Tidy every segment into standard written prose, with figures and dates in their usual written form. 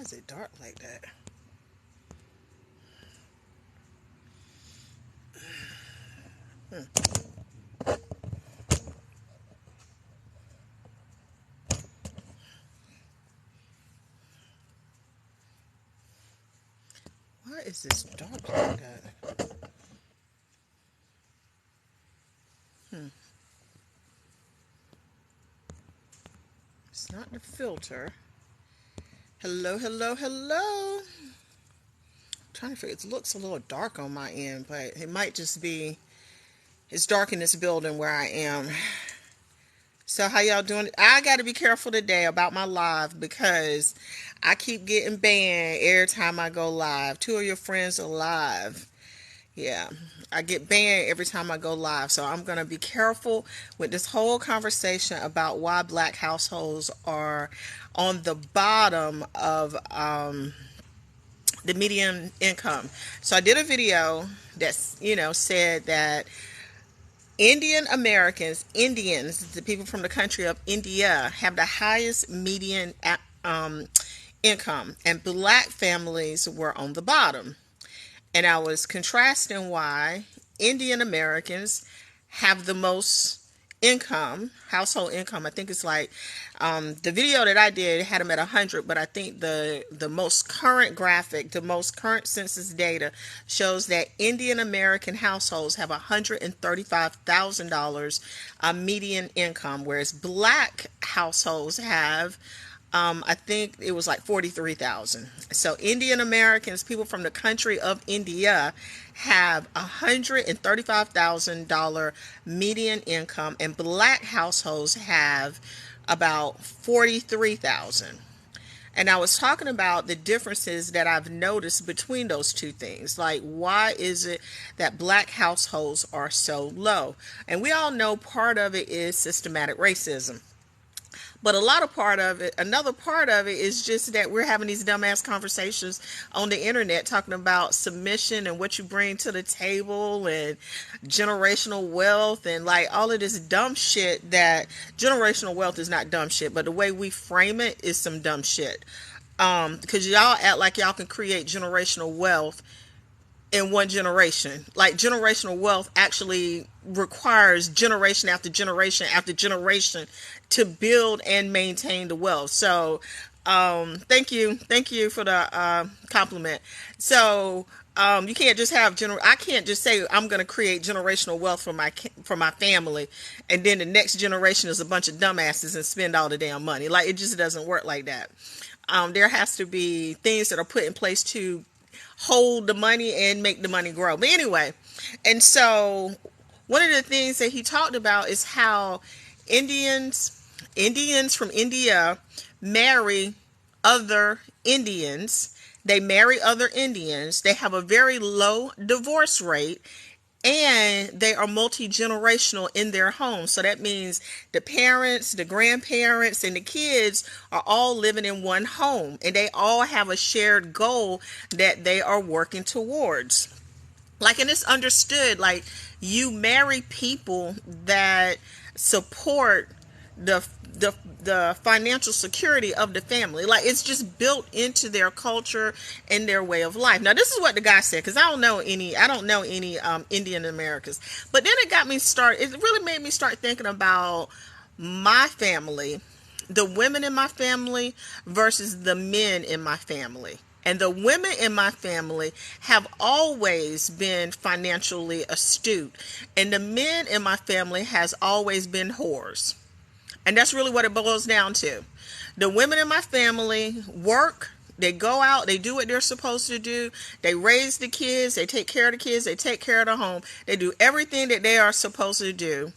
is it dark like that? Why is this dark like that? It's not the filter. Hello, hello, hello. I'm trying to figure. It looks a little dark on my end, but it might just be. It's dark in this building where I am. So how y'all doing? I got to be careful today about my live because I keep getting banned every time I go live. Two of your friends are live. Yeah, I get banned every time I go live. So I'm going to be careful with this whole conversation about why black households are on the bottom of the median income. So I did a video that's, said that Indians, the people from the country of India, have the highest median income, and black families were on the bottom. And I was contrasting why Indian Americans have the most household income. I think it's like the video that I did had them at 100, but I think the most current graphic, the most current census data shows that Indian American households have $135,000 median income, whereas black households have I think it was like 43,000. So Indian Americans, people from the country of India, have $135,000 median income, and black households have about 43,000. And I was talking about the differences that I've noticed between those two things. Like, why is it that black households are so low? And we all know part of it is systematic racism. But another part of it is just that we're having these dumbass conversations on the internet talking about submission and what you bring to the table and generational wealth and like all of this dumb shit. That generational wealth is not dumb shit, but the way we frame it is some dumb shit. Because y'all act like y'all can create generational wealth in one generation. Like, generational wealth actually requires generation after generation after generation to build and maintain the wealth. So thank you for the compliment. So you can't just have I can't just say I'm going to create generational wealth for my family, and then the next generation is a bunch of dumbasses and spend all the damn money. Like, it just doesn't work like that. There has to be things that are put in place to hold the money and make the money grow. But anyway, and so one of the things that he talked about is how Indians from India marry other Indians. They marry other Indians. They have a very low divorce rate, and they are multi-generational in their home. So that means the parents, the grandparents, and the kids are all living in one home, and they all have a shared goal that they are working towards. Like, and it's understood, like, you marry people that support the financial security of the family. Like, it's just built into their culture and their way of life. Now, this is what the guy said, because I don't know any Indian Americans. But then it really made me start thinking about my family, the women in my family versus the men in my family. And the women in my family have always been financially astute, and the men in my family has always been whores. And that's really what it boils down to. The women in my family work, they go out, they do what they're supposed to do, they raise the kids, they take care of the kids, they take care of the home, they do everything that they are supposed to do.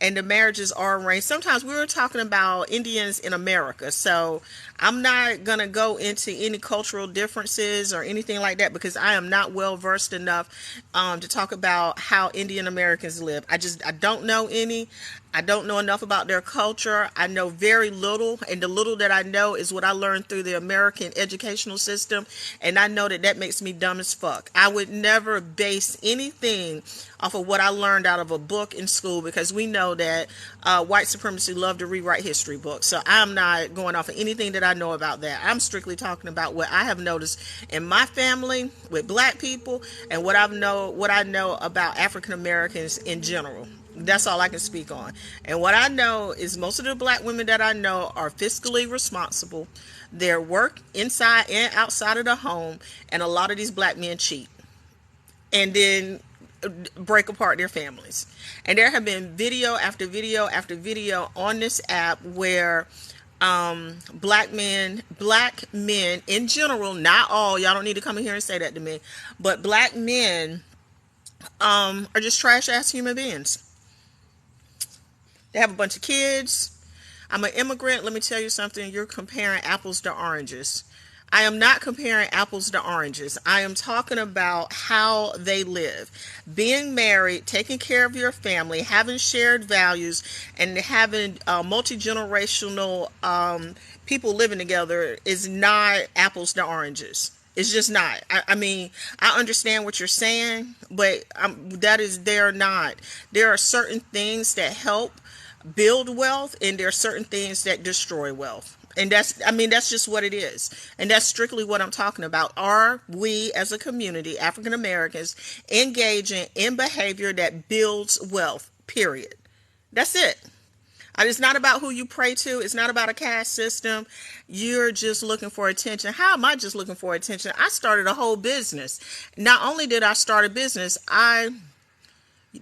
And the marriages are arranged. Sometimes we were talking about Indians in America, so I'm not going to go into any cultural differences or anything like that, because I am not well versed enough to talk about how Indian Americans live. I don't know any. I don't know enough about their culture. I know very little, and the little that I know is what I learned through the American educational system, and I know that that makes me dumb as fuck. I would never base anything off of what I learned out of a book in school, because we know that white supremacy love to rewrite history books. So I'm not going off of anything that I know about that. I'm strictly talking about what I have noticed in my family with black people, and what I know about African Americans in general. That's all I can speak on. And what I know is most of the black women that I know are fiscally responsible. They work inside and outside of the home, and a lot of these black men cheat and then break apart their families. And there have been video after video after video on this app where black men in general, not all, y'all don't need to come in here and say that to me, but black men are just trash ass human beings. They have a bunch of kids. I'm an immigrant. Let me tell you something. You're comparing apples to oranges. I am not comparing apples to oranges. I am talking about how they live. Being married, taking care of your family, having shared values, and having multi-generational people living together is not apples to oranges. It's just not. I mean, I understand what you're saying, but they're not. There are certain things that help build wealth, and there are certain things that destroy wealth. And that's just what it is. And that's strictly what I'm talking about. Are we as a community, African Americans, engaging in behavior that builds wealth? Period. That's it. It's not about who you pray to. It's not about a caste system. You're just looking for attention. How am I just looking for attention? I started a whole business. Not only did I start a business,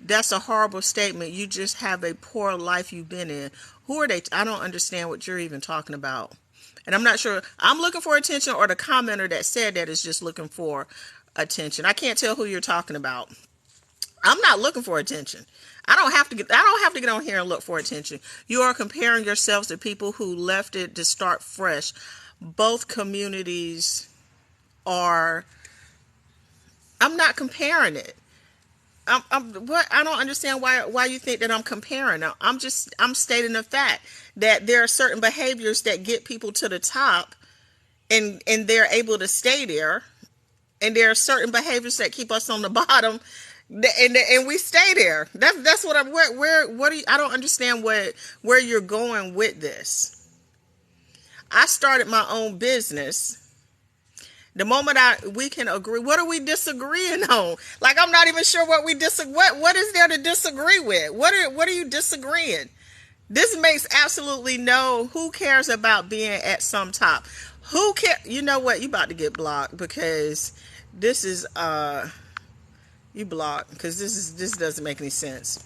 that's a horrible statement. You just have a poor life you've been in. Who are they? I don't understand what you're even talking about. And I'm not sure. I'm looking for attention, or the commenter that said that is just looking for attention. I can't tell who you're talking about. I'm not looking for attention. I don't have to get on here and look for attention. You are comparing yourselves to people who left it to start fresh. Both communities are. I'm not comparing it. I don't understand why you think that I'm comparing. I'm stating the fact that there are certain behaviors that get people to the top, and they're able to stay there, and there are certain behaviors that keep us on the bottom, and we stay there. That's what I don't understand where you're going with this. I started my own business. The moment we can agree, what are we disagreeing on? Like, I'm not even sure what we disagree. What is there to disagree with? What are you disagreeing? This makes absolutely who cares about being at some top? Who care? You know what? You about to get blocked, because this is you blocked, because this doesn't make any sense.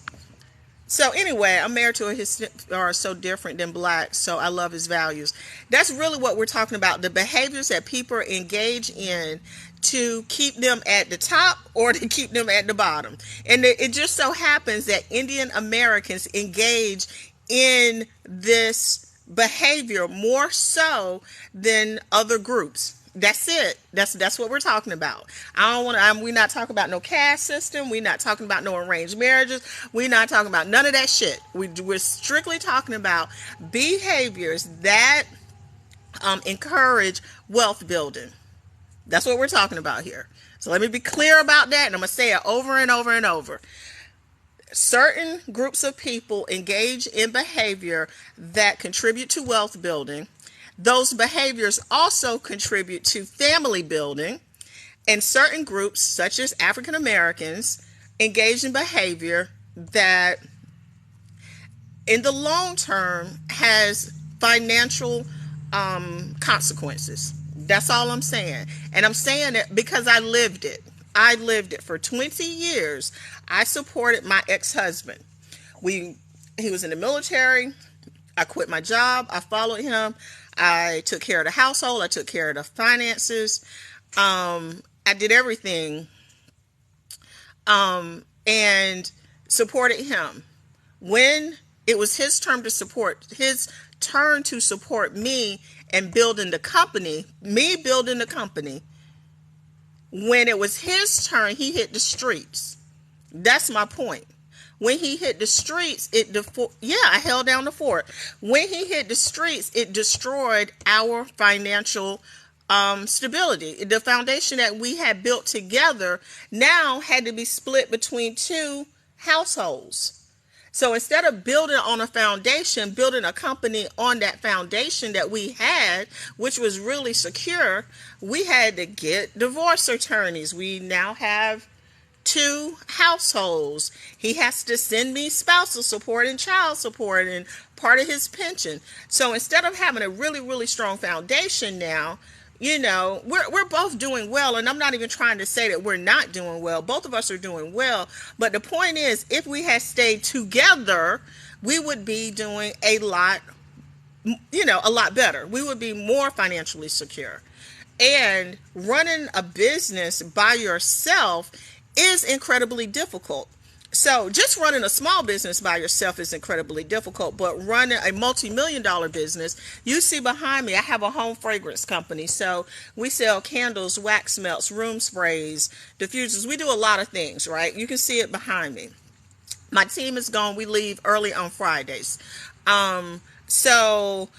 So anyway, I'm married to are so different than black, so I love his values. That's really what we're talking about. The behaviors that people engage in to keep them at the top or to keep them at the bottom. And it just so happens that Indian Americans engage in this behavior more so than other groups. That's it. That's what we're talking about. We're not talking about no caste system. We're not talking about no arranged marriages. We're not talking about none of that shit. We're strictly talking about behaviors that encourage wealth building. That's what we're talking about here. So let me be clear about that, and I'm going to say it over and over and over. Certain groups of people engage in behavior that contribute to wealth building. Those behaviors also contribute to family building, and certain groups, such as African Americans, engage in behavior that in the long term has financial consequences. That's all I'm saying. And I'm saying it because I lived it. I lived it for 20 years. I supported my ex-husband. He was in the military. I quit my job. I followed him. I took care of the household. I took care of the finances. I did everything, and supported him. When it was his turn to support me and building the company, when it was his turn, he hit the streets. That's my point. When he hit the streets, I held down the fort. When he hit the streets, it destroyed our financial stability. The foundation that we had built together now had to be split between two households. So instead of building on a foundation, building a company on that foundation that we had, which was really secure, we had to get divorce attorneys. We now have two households. He has to send me spousal support and child support and part of his pension. So instead of having a really, really strong foundation now, we're both doing well, and I'm not even trying to say that we're not doing well. Both of us are doing well, but the point is, if we had stayed together, we would be doing a lot better. We would be more financially secure. And running a business by yourself is incredibly difficult. So just running a small business by yourself is incredibly difficult, but running a multi-million-dollar business, you see behind me, I have a home fragrance company. So we sell candles, wax melts, room sprays, diffusers. We do a lot of things, right? You can see it behind me. My team is gone. We leave early on Fridays. So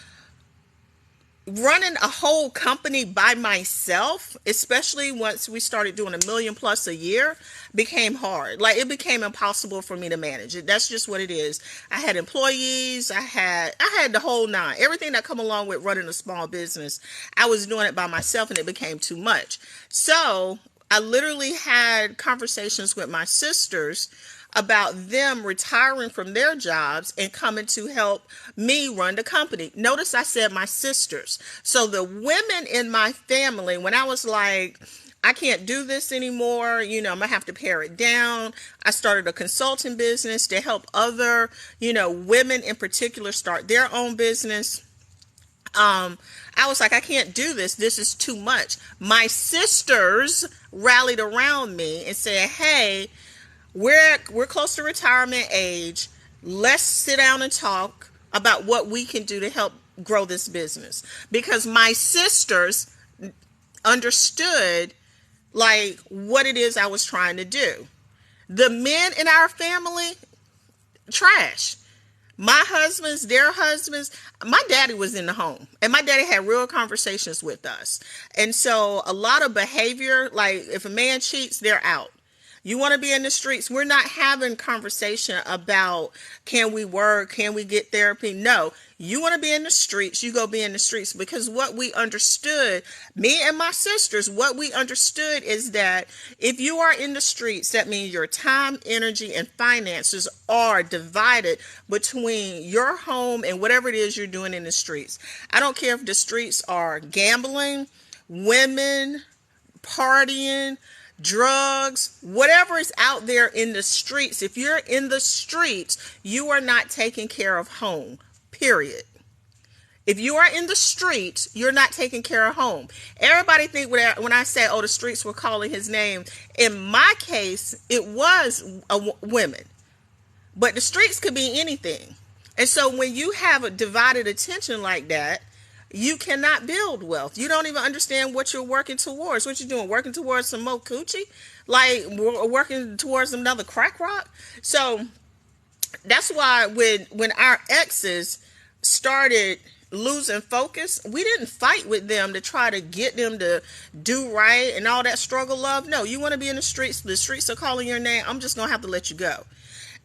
running a whole company by myself, especially once we started doing $1 million plus a year, became hard. Like, it became impossible for me to manage it. That's just what it is. I had employees. I had the whole nine. Everything that come along with running a small business. I was doing it by myself, and it became too much. So I literally had conversations with my sisters about them retiring from their jobs and coming to help me run the company. Notice I said my sisters. So the women in my family, when I was like, I can't do this anymore, I'm gonna have to pare it down, I started a consulting business to help other, women in particular start their own business. I was like, I can't do this. This is too much. My sisters rallied around me and said, hey, we're close to retirement age. Let's sit down and talk about what we can do to help grow this business. Because my sisters understood like what it is I was trying to do. The men in our family, trash. My husbands, their husbands, my daddy was in the home, and my daddy had real conversations with us. And so a lot of behavior, like if a man cheats, they're out. You want to be in the streets. We're not having conversation about can we work, can we get therapy? No, you want to be in the streets, you go be in the streets. Because what we understood, me and my sisters, what we understood is that if you are in the streets, that means your time, energy, and finances are divided between your home and whatever it is you're doing in the streets. I don't care if the streets are gambling, women, partying, drugs, whatever is out there in the streets. If you're in the streets, you are not taking care of home, period. If you are in the streets, you're not taking care of home. Everybody think when I say, oh, the streets were calling his name, in my case, it was women. But the streets could be anything. And so when you have a divided attention like that, you cannot build wealth. You don't even understand what you're working towards. What you're doing, working towards some more coochie? Like working towards another crack rock? So that's why when our exes started losing focus, we didn't fight with them to try to get them to do right and all that struggle love. No, you want to be in the streets are calling your name, I'm just going to have to let you go.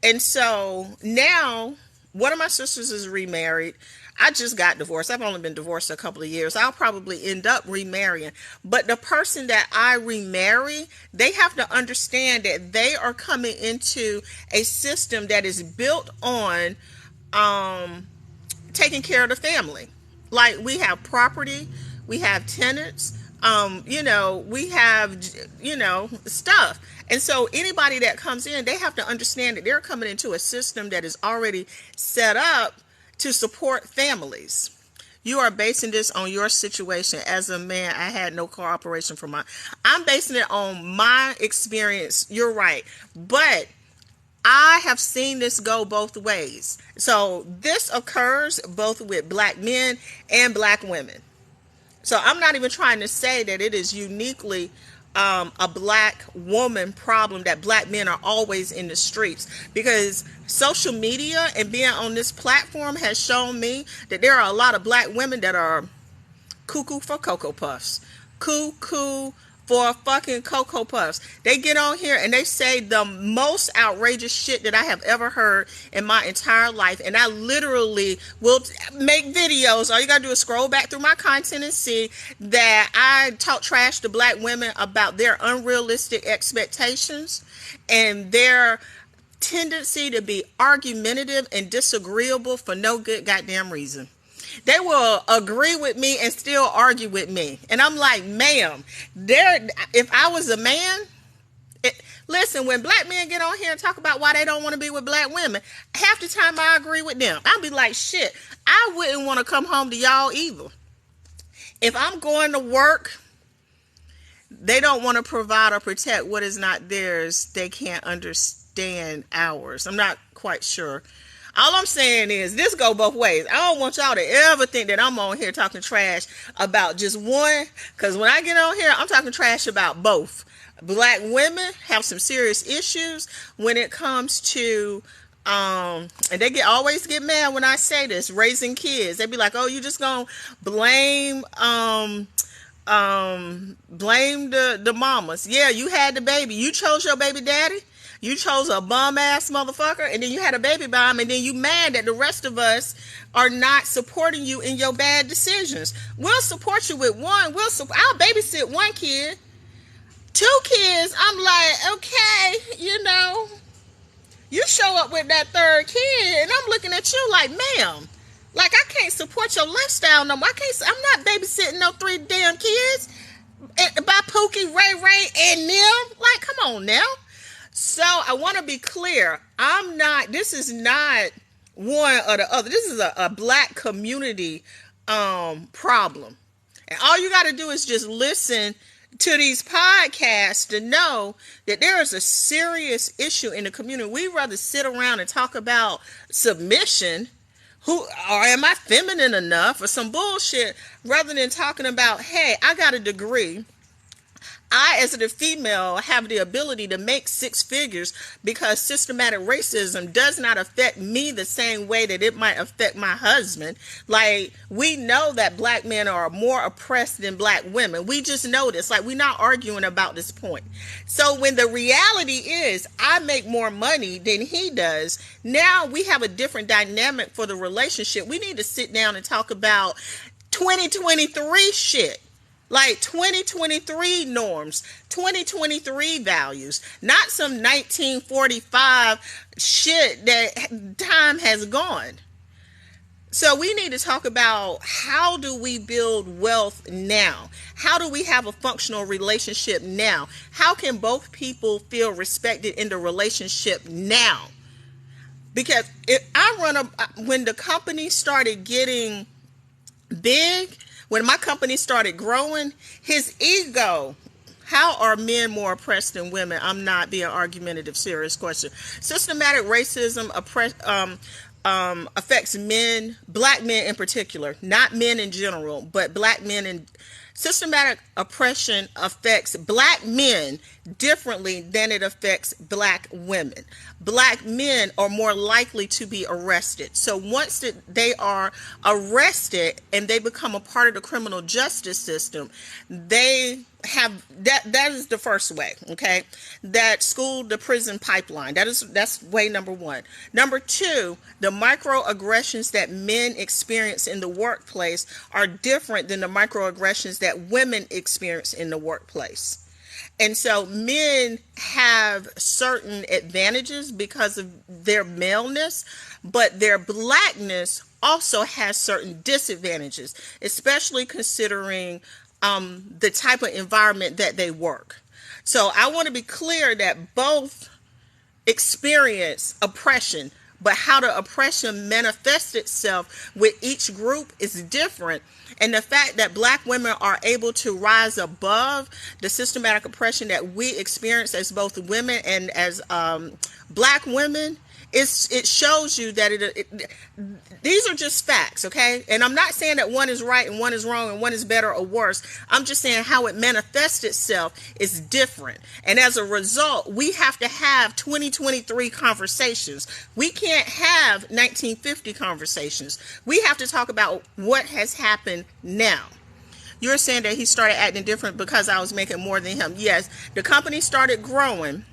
And so now one of my sisters is remarried. I just got divorced. I've only been divorced a couple of years. I'll probably end up remarrying. But the person that I remarry, they have to understand that they are coming into a system that is built on taking care of the family. Like, we have property, we have tenants, we have, stuff. And so anybody that comes in, they have to understand that they're coming into a system that is already set up to support families. You are basing this on your situation. As a man, I had no cooperation from I'm basing it on my experience. You're right. But I have seen this go both ways. So this occurs both with black men and black women. So I'm not even trying to say that it is uniquely a black woman problem that black men are always in the streets, because social media and being on this platform has shown me that there are a lot of black women that are cuckoo for Cocoa Puffs. Cuckoo for fucking Cocoa Puffs. They get on here and they say the most outrageous shit that I have ever heard in my entire life. And I literally will make videos. All you gotta do is scroll back through my content and see that I talk trash to black women about their unrealistic expectations and their tendency to be argumentative and disagreeable for no good goddamn reason. They will agree with me and still argue with me. And I'm like, ma'am, if I was a man, listen, when black men get on here and talk about why they don't want to be with black women, half the time I agree with them. I'll be like, shit, I wouldn't want to come home to y'all either. If I'm going to work, they don't want to provide or protect what is not theirs. They can't understand ours. I'm not quite sure. All I'm saying is this go both ways. I don't want y'all to ever think that I'm on here talking trash about just one, because when I get on here, I'm talking trash about both. Black women have some serious issues when it comes to, and they always get mad when I say this, raising kids. They be like, oh, you just gonna blame the mamas. Yeah, you had the baby. You chose your baby daddy. You chose a bum ass motherfucker, and then you had a baby by him, and then you mad that the rest of us are not supporting you in your bad decisions. We'll support you with one. I'll babysit one kid. 2 kids, I'm like, okay, you show up with that 3rd kid, and I'm looking at you like, ma'am, like I can't support your lifestyle no more. I'm not babysitting no 3 damn kids by Pookie, Ray, and them. Like, come on now. So I want to be clear. This is not one or the other. This is a black community problem. And all you got to do is just listen to these podcasts to know that there is a serious issue in the community. We'd rather sit around and talk about submission, or am I feminine enough, or some bullshit, rather than talking about, hey, I got a degree. I, as a female, have the ability to make 6 figures because systematic racism does not affect me the same way that it might affect my husband. Like, we know that black men are more oppressed than black women. We just know this. Like, we're not arguing about this point. So when the reality is I make more money than he does, now we have a different dynamic for the relationship. We need to sit down and talk about 2023 shit. Like 2023 norms, 2023 values, not some 1945 shit that time has gone. So we need to talk about, how do we build wealth now? How do we have a functional relationship now? How can both people feel respected in the relationship now? Because when the company started getting big, when my company started growing, his ego, how are men more oppressed than women? I'm not being argumentative, serious question. Systematic racism affects men, black men in particular, not men in general, but black men in systematic oppression affects black men differently than it affects black women. Black men are more likely to be arrested. So once they are arrested and they become a part of the criminal justice system, they have that is the first way, okay? That school to prison pipeline. That's way number 1. Number 2, the microaggressions that men experience in the workplace are different than the microaggressions that women experience in the workplace. And so men have certain advantages because of their maleness, but their blackness also has certain disadvantages, especially considering the type of environment that they work. So I want to be clear that both experience oppression, but how the oppression manifests itself with each group is different. And the fact that black women are able to rise above the systematic oppression that we experience as both women and as black women It shows you that these are just facts, okay? And I'm not saying that one is right and one is wrong and one is better or worse. I'm just saying how it manifests itself is different. And as a result, we have to have 2023 conversations. We can't have 1950 conversations. We have to talk about what has happened now. You're saying that he started acting different because I was making more than him. Yes, the company started growing.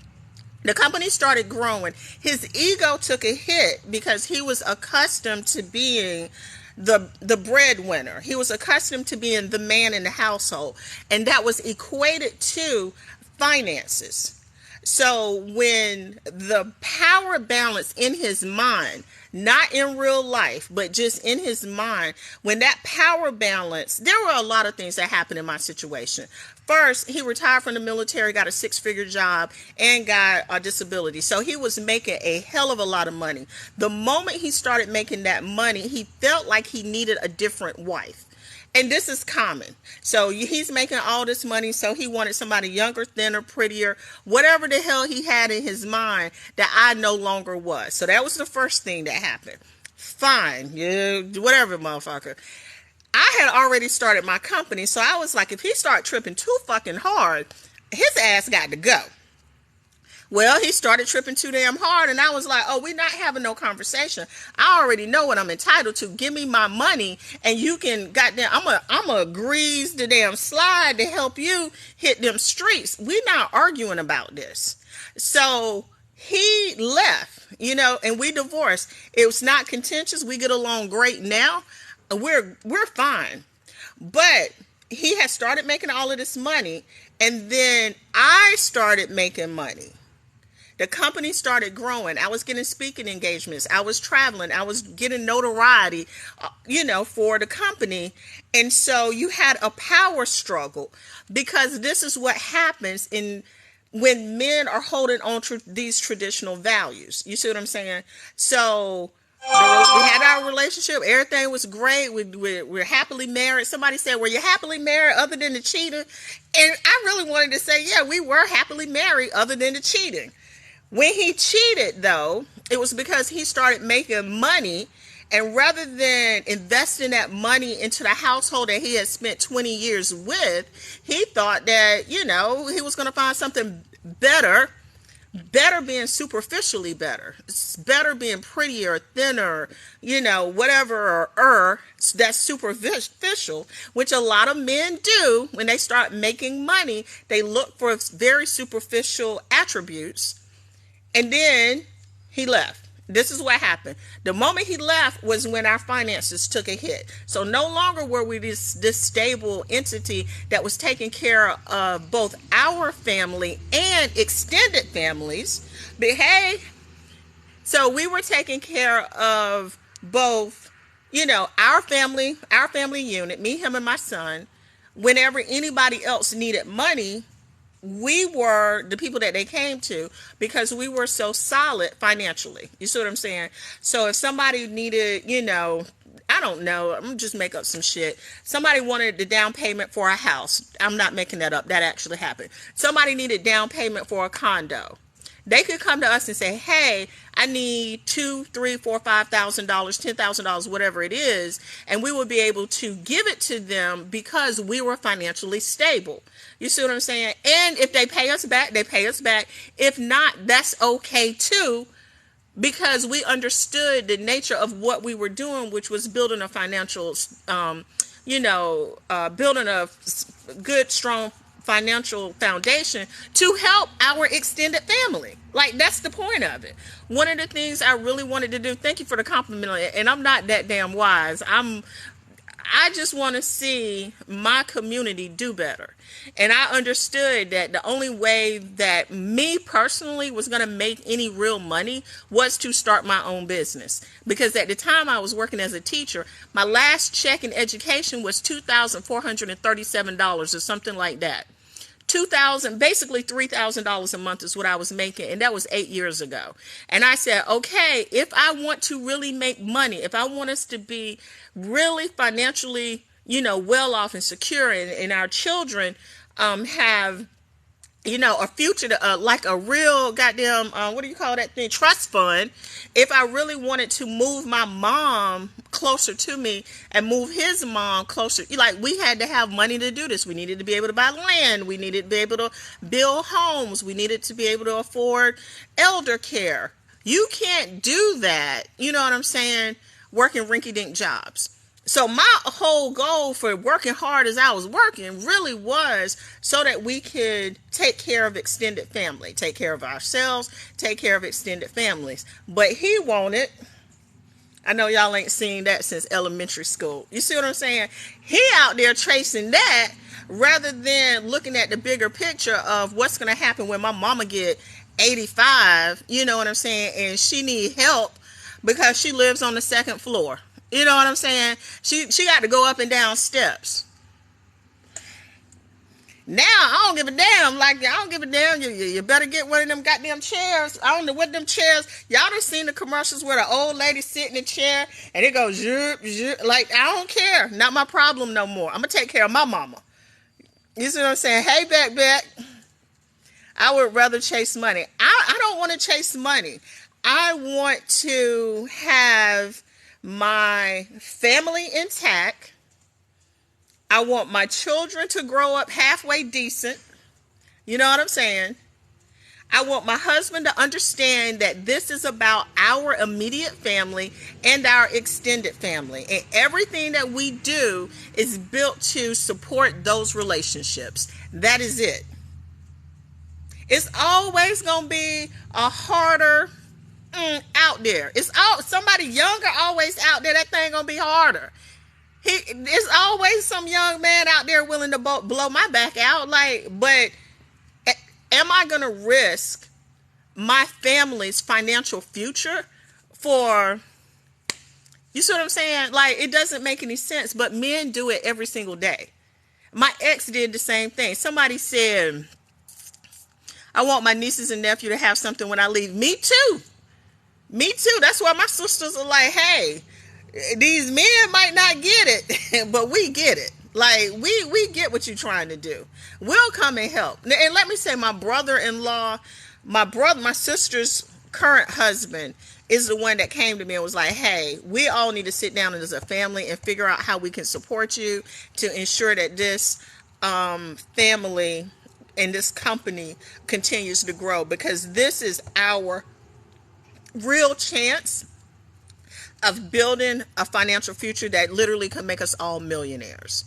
His ego took a hit because he was accustomed to being the breadwinner. He was accustomed to being the man in the household, and that was equated to finances. So when the power balance in his mind, not in real life, but just in his mind, when that power balance, there were a lot of things that happened in my situation. First, he retired from the military, got a 6-figure job, and got a disability. So he was making a hell of a lot of money. The moment he started making that money, he felt like he needed a different wife. And this is common. So he's making all this money, so he wanted somebody younger, thinner, prettier, whatever the hell he had in his mind that I no longer was. So that was the first thing that happened. Fine, yeah, whatever, motherfucker. I had already started my company, so I was like, if he start tripping too fucking hard, his ass got to go. Well, he started tripping too damn hard, and I was like, oh, we're not having no conversation. I already know what I'm entitled to. Give me my money, and you can, goddamn, I'm a grease the damn slide to help you hit them streets. We're not arguing about this. So he left, and we divorced. It was not contentious. We get along great now. We're fine. But he had started making all of this money, and then I started making money. The company started growing. I was getting speaking engagements. I was traveling. I was getting notoriety, for the company. And so you had a power struggle, because this is what happens when men are holding on to these traditional values. You see what I'm saying? So we had our relationship. Everything was great. We're happily married. Somebody said, were you happily married other than the cheating? And I really wanted to say, yeah, we were happily married other than the cheating. When he cheated, though, it was because he started making money, and rather than investing that money into the household that he had spent 20 years with, he thought that, he was going to find something better being superficially better. It's better being prettier, thinner, whatever, that's superficial, which a lot of men do. When they start making money, they look for very superficial attributes. And then he left. This is what happened. The moment he left was when our finances took a hit. So no longer were we this stable entity that was taking care of both our family and extended families. But hey, so we were taking care of both, our family unit, me, him, and my son. Whenever anybody else needed money, we were the people that they came to, because we were so solid financially. You see what I'm saying? So if somebody needed, I don't know, I'm just make up some shit. Somebody wanted the down payment for a house. I'm not making that up. That actually happened. Somebody needed down payment for a condo. They could come to us and say, hey, I need $2,000, $3,000, $4,000, $5,000, $10,000, whatever it is. And we would be able to give it to them because we were financially stable. You see what I'm saying? And if they pay us back, they pay us back. If not, that's okay too, because we understood the nature of what we were doing, which was building a financial, building a good, strong financial foundation to help our extended family. Like, that's the point of it. One of the things I really wanted to do, thank you for the compliment, and I'm not that damn wise. I just want to see my community do better. And I understood that the only way that me personally was going to make any real money was to start my own business. Because at the time I was working as a teacher, my last check in education was $2,437 or something like that. Basically $3,000 a month is what I was making. And that was 8 years ago. And I said, okay, if I want to really make money, if I want us to be really financially, well off and secure, and our children have a future to, like a real goddamn, what do you call that thing, trust fund. If I really wanted to move my mom closer to me and move his mom closer, like, we had to have money to do this. We needed to be able to buy land, we needed to be able to build homes, we needed to be able to afford elder care. You can't do that, you know what I'm saying, working rinky-dink jobs. So my whole goal for working hard as I was working really was so that we could take care of extended family, take care of ourselves, take care of extended families. But he wanted, I know y'all ain't seen that since elementary school. You see what I'm saying? He out there chasing that rather than looking at the bigger picture of what's going to happen when my mama get 85, you know what I'm saying, and she need help because she lives on the second floor. You know what I'm saying? She got to go up and down steps. Now, I don't give a damn. Like, I don't give a damn. You better get one of them goddamn chairs. I don't know what them chairs. Y'all done seen the commercials where the old lady sit in the chair and it goes, zoop, zoop. Like, I don't care. Not my problem no more. I'm going to take care of my mama. You see what I'm saying? Hey, back. I would rather chase money. I don't want to chase money. I want to have my family intact. I want my children to grow up halfway decent. You know what I'm saying? I want my husband to understand that this is about our immediate family and our extended family. And everything that we do is built to support those relationships. That is it. It's always going to be a harder out there. It's all somebody younger always out there. That thing gonna be harder. It's always some young man out there willing to blow my back out. Like, but am I gonna risk my family's financial future for? You see what I'm saying? Like, it doesn't make any sense. But men do it every single day. My ex did the same thing. Somebody said, "I want my nieces and nephew to have something when I leave." Me too. Me too. That's why my sisters are like, hey, these men might not get it, but we get it. Like, we get what you're trying to do. We'll come and help. And let me say, my brother-in-law, my sister's current husband is the one that came to me and was like, hey, we all need to sit down as a family and figure out how we can support you to ensure that this family and this company continues to grow, because this is our real chance of building a financial future that literally could make us all millionaires.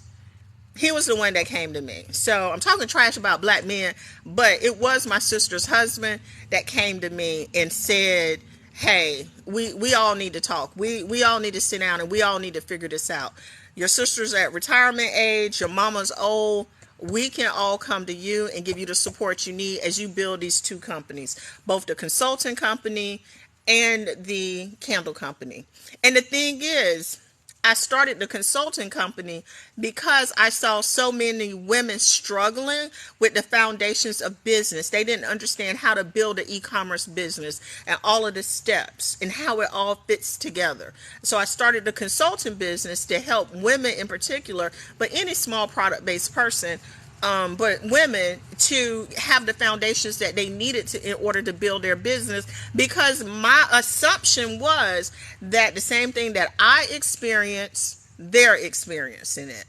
He was the one that came to me. So I'm talking trash about black men, but it was my sister's husband that came to me and said, hey, we all need to talk. We all need to sit down and we all need to figure this out. Your sister's at retirement age, your mama's old. We can all come to you and give you the support you need as you build these two companies, both the consulting company and the candle company. And the thing is, I started the consulting company because I saw so many women struggling with the foundations of business. They didn't understand how to build an e-commerce business and all of the steps and how it all fits together. So I started the consulting business to help women in particular, but any small product-based person, but women, to have the foundations that they needed to in order to build their business, because my assumption was that the same thing that I experienced, they're experiencing it.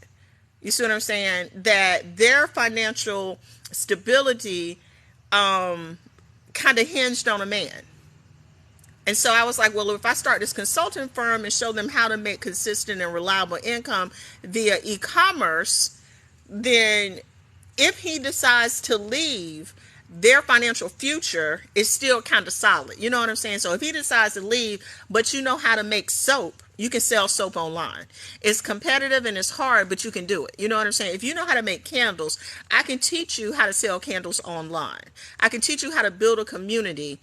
You see what I'm saying? That their financial stability kind of hinged on a man. And so I was like, well, if I start this consulting firm and show them how to make consistent and reliable income via e-commerce, then if he decides to leave, their financial future is still kind of solid. You know what I'm saying? So if he decides to leave, but you know how to make soap, you can sell soap online. It's competitive and it's hard, but you can do it. You know what I'm saying? If you know how to make candles, I can teach you how to sell candles online. I can teach you how to build a community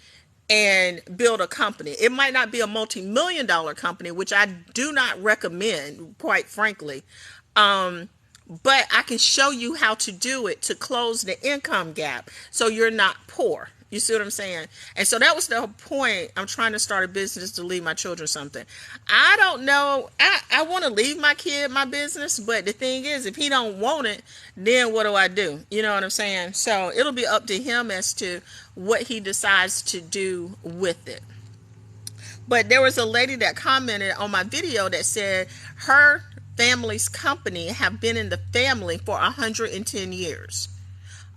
and build a company. It might not be a multi-million-dollar company, which I do not recommend, quite frankly. But I can show you how to do it to close the income gap so you're not poor. You see what I'm saying? And so that was the point. I'm trying to start a business to leave my children something. I don't know. I want to leave my kid my business, but the thing is, if he don't want it, then what do I do? You know what I'm saying? So it'll be up to him as to what he decides to do with it. But there was a lady that commented on my video that said her family's company have been in the family for 110 years.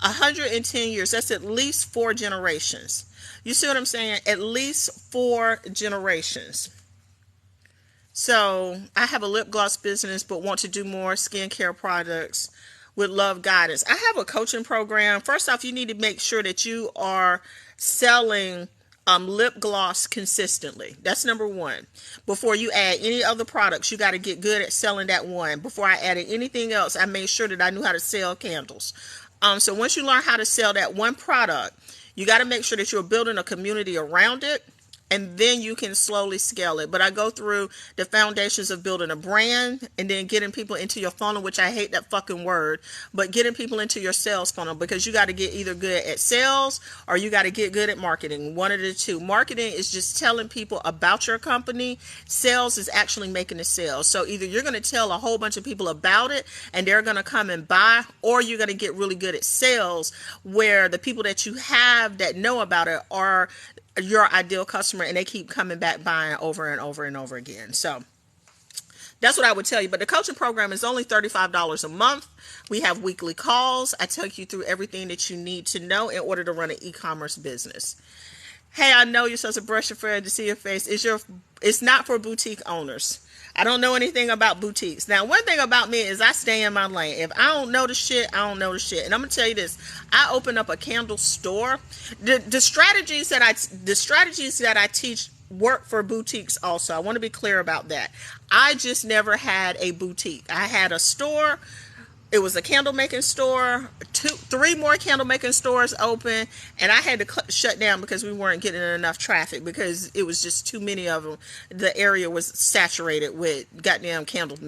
110 years. That's at least 4 generations. You see what I'm saying? At least 4 generations. So I have a lip gloss business, but want to do more skincare products with love guidance. I have a coaching program. First off, you need to make sure that you are selling lip gloss consistently. That's number one. Before you add any other products, you got to get good at selling that one. Before I added anything else, I made sure that I knew how to sell candles. So once you learn how to sell that one product, you got to make sure that you're building a community around it, and then you can slowly scale it. But I go through the foundations of building a brand and then getting people into your funnel, which I hate that fucking word, but getting people into your sales funnel, because you got to get either good at sales or you got to get good at marketing. One of the two. Marketing is just telling people about your company. Sales is actually making the sales. So either you're going to tell a whole bunch of people about it and they're going to come and buy, or you're going to get really good at sales where the people that you have that know about it are your ideal customer and they keep coming back buying over and over and over again. So that's what I would tell you. But the coaching program is only $35 a month. We have weekly calls. I take you through everything that you need to know in order to run an e-commerce business. Hey, I know you're supposed to brush your hair to see your face. It's not for boutique owners. I don't know anything about boutiques. Now, one thing about me is I stay in my lane. If I don't know the shit, I don't know the shit. And I'm gonna tell you this: I opened up a candle store. The strategies that I teach work for boutiques also. I want to be clear about that. I just never had a boutique. I had a store. It was a candle making store, 3 more candle making stores open, and I had to shut down because we weren't getting enough traffic because it was just too many of them. The area was saturated with goddamn candle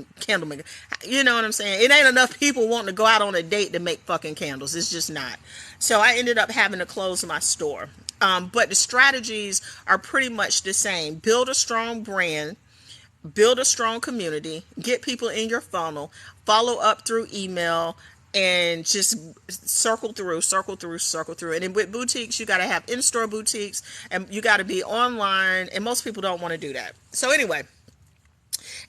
making. You know what I'm saying? It ain't enough people wanting to go out on a date to make fucking candles. It's just not. So I ended up having to close my store. But the strategies are pretty much the same. Build a strong brand. Build a strong community, get people in your funnel, follow up through email, and just circle through. And then with boutiques, you got to have in-store boutiques, and you got to be online, and most people don't want to do that. So anyway,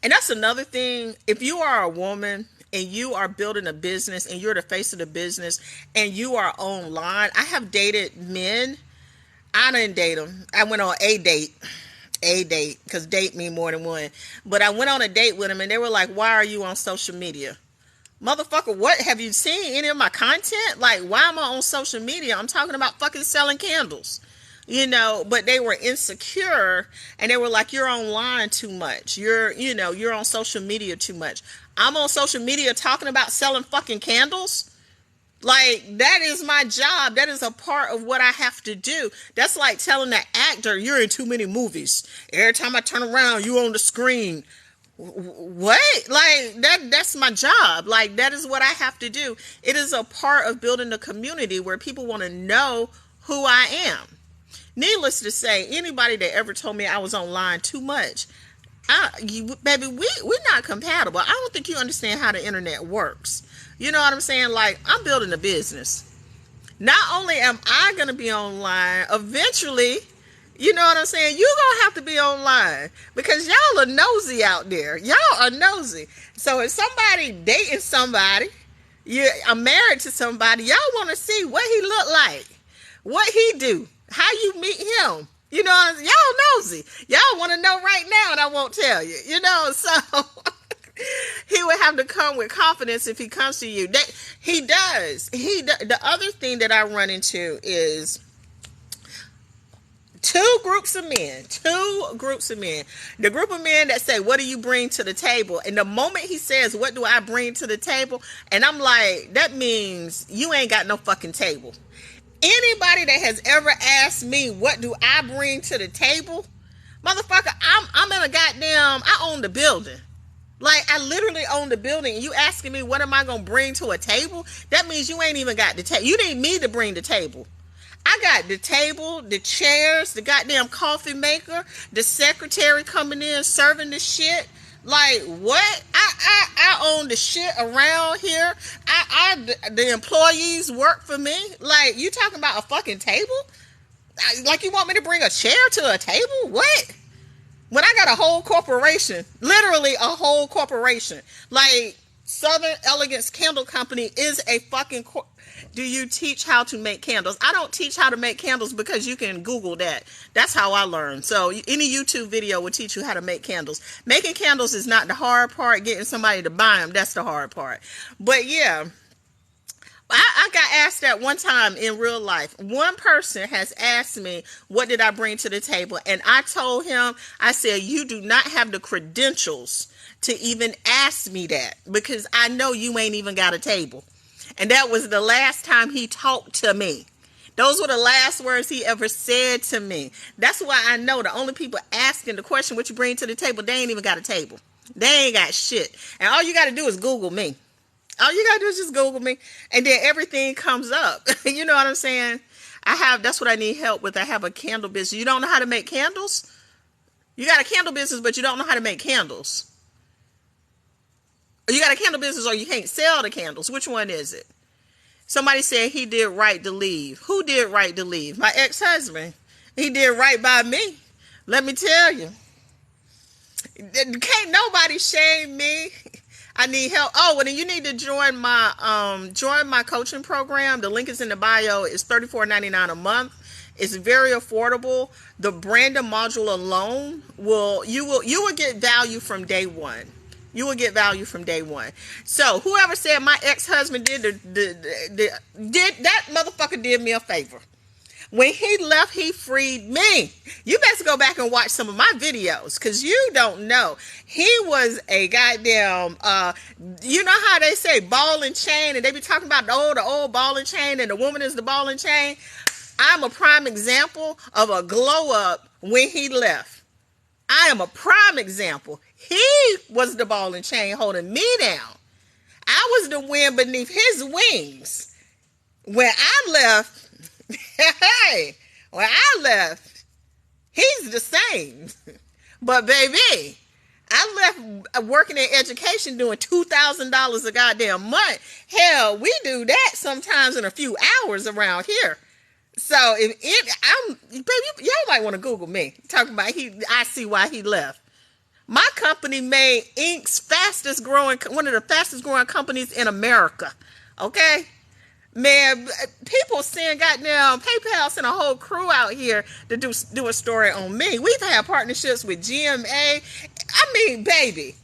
and that's another thing. If you are a woman and you are building a business and you're the face of the business and you are online, I have dated men. I didn't date them. I went on a date, because date mean more than one. But I went on a date with them and they were like, why are you on social media? Motherfucker, what? Have you seen any of my content? Like, why am I on social media? I'm talking about fucking selling candles. You know, but they were insecure and they were like, you're online too much. You're on social media too much. I'm on social media talking about selling fucking candles. Like, that is my job. That is a part of what I have to do. That's like telling the actor, you're in too many movies. Every time I turn around, you on the screen. What? Like, that's my job. Like, that is what I have to do. It is a part of building a community where people want to know who I am. Needless to say, anybody that ever told me I was online too much, baby, we're not compatible. I don't think you understand how the internet works. You know what I'm saying? Like, I'm building a business. Not only am I going to be online, eventually, you know what I'm saying? You're going to have to be online because y'all are nosy out there. Y'all are nosy. So if somebody dating somebody, I'm married to somebody, y'all want to see what he look like, what he do, how you meet him. You know, y'all nosy. Y'all want to know right now and I won't tell you, you know, so... He would have to come with confidence if he comes to you. He does. The other thing that I run into is two groups of men. The group of men that say, what do you bring to the table? And the moment he says, what do I bring to the table? And I'm like, that means you ain't got no fucking table. Anybody that has ever asked me, what do I bring to the table? Motherfucker, I'm in a goddamn, I own the building. Like, I literally own the building, and you asking me what am I going to bring to a table? That means you ain't even got the table. You need me to bring the table. I got the table, the chairs, the goddamn coffee maker, the secretary coming in serving the shit. Like what? I own the shit around here. The employees work for me. Like you talking about a fucking table? Like you want me to bring a chair to a table? What? When I got a whole corporation, literally a whole corporation, like Southern Elegance Candle Company is a fucking do you teach how to make candles? I don't teach how to make candles because you can Google that. That's how I learned. So any YouTube video will teach you how to make candles. Making candles is not the hard part. Getting somebody to buy them, that's the hard part. But yeah, I got asked that one time in real life. One person has asked me, what did I bring to the table? And I told him, I said, you do not have the credentials to even ask me that because I know you ain't even got a table. And that was the last time he talked to me. Those were the last words he ever said to me. That's why I know the only people asking the question, what you bring to the table, they ain't even got a table. They ain't got shit. And all you got to do is Google me. All you got to do is just Google me. And then everything comes up. You know what I'm saying? That's what I need help with. I have a candle business. You don't know how to make candles? You got a candle business, but you don't know how to make candles. You got a candle business or you can't sell the candles. Which one is it? Somebody said he did right to leave. Who did right to leave? My ex-husband. He did right by me. Let me tell you. Can't nobody shame me. I need help. Oh, well, then you need to join my coaching program. The link is in the bio. It's $34.99 a month. It's very affordable. The branding module alone you will get value from day one. You will get value from day one. So whoever said my ex-husband did that motherfucker did me a favor. When he left, he freed me. You best go back and watch some of my videos because you don't know. He was a goddamn, you know how they say ball and chain and they be talking about the old ball and chain and the woman is the ball and chain. I'm a prime example of a glow up when he left. I am a prime example. He was the ball and chain holding me down. I was the wind beneath his wings. When I left, when I left, he's the same. But baby, I left working in education doing $2,000 a goddamn month. Hell, we do that sometimes in a few hours around here. So baby, y'all might want to Google me. Talking about I see why he left. My company made Inc.'s one of the fastest growing companies in America. Okay? Man, people send goddamn PayPal, send a whole crew out here to do a story on me. We've had partnerships with GMA. I mean, baby,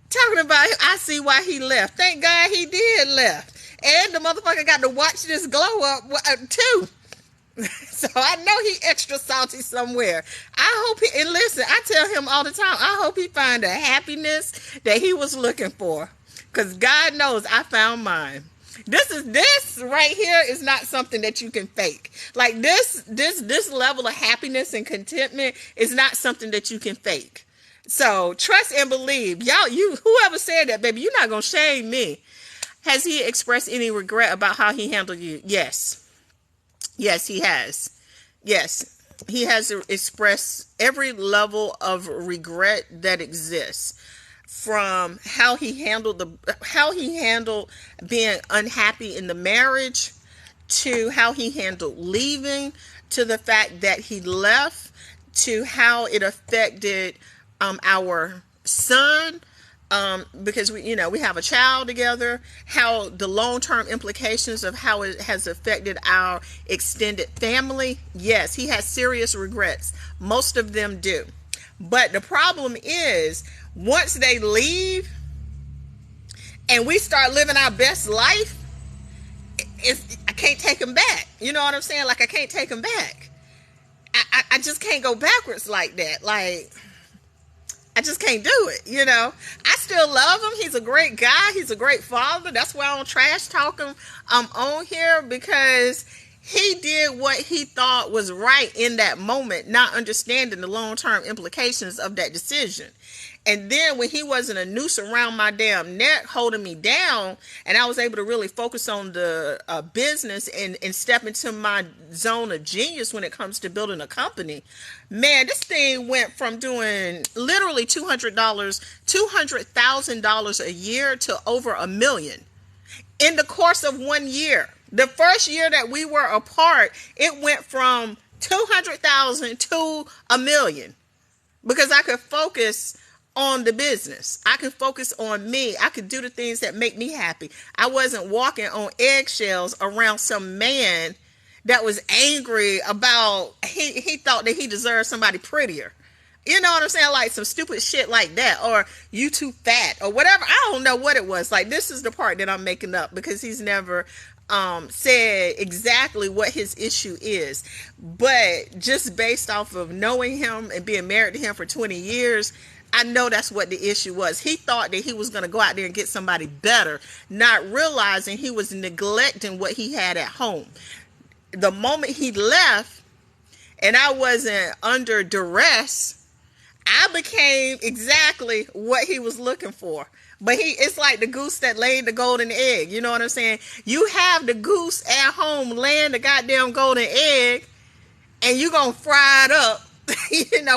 talking about I see why he left. Thank God he did left. And the motherfucker got to watch this glow up too. So I know he extra salty somewhere. I hope and listen, I tell him all the time, I hope he find the happiness that he was looking for. Because God knows I found mine. This right here is not something that you can fake. Like this level of happiness and contentment is not something that you can fake. So trust and believe. Y'all, whoever said that, baby, you're not gonna shame me. Has he expressed any regret about how he handled you? Yes. Yes, he has. Yes, he has expressed every level of regret that exists, from how he handled being unhappy in the marriage, to how he handled leaving, to the fact that he left, to how it affected our son. Because we have a child together, how the long-term implications of how it has affected our extended family. Yes, he has serious regrets. Most of them do. But the problem is, once they leave and we start living our best life, I can't take them back. You know what I'm saying? Like, I can't take them back. I just can't go backwards like that. Like, I just can't do it, I still love him. He's a great guy. He's a great father. That's why I don't trash talk him on here, because He did what he thought was right in that moment, not understanding the long-term implications of that decision. And then when he wasn't a noose around my damn neck holding me down, and I was able to really focus on the business and step into my zone of genius when it comes to building a company, man, this thing went from doing literally $200,000 a year to over $1 million in the course of 1 year. The first year that we were apart, it went from 200,000 to $1 million because I could focus on the business. I could focus on me. I could do the things that make me happy. I wasn't walking on eggshells around some man that was angry about he thought that he deserved somebody prettier. You know what I'm saying? Like some stupid shit like that, or you too fat, or whatever. I don't know what it was. Like, this is the part that I'm making up because he's never said exactly what his issue is. But just based off of knowing him and being married to him for 20 years, I know that's what the issue was. He thought that he was going to go out there and get somebody better, not realizing he was neglecting what he had at home. The moment he left and I wasn't under duress, I became exactly what he was looking for. But it's like the goose that laid the golden egg. You know what I'm saying? You have the goose at home laying the goddamn golden egg, and you gonna fry it up,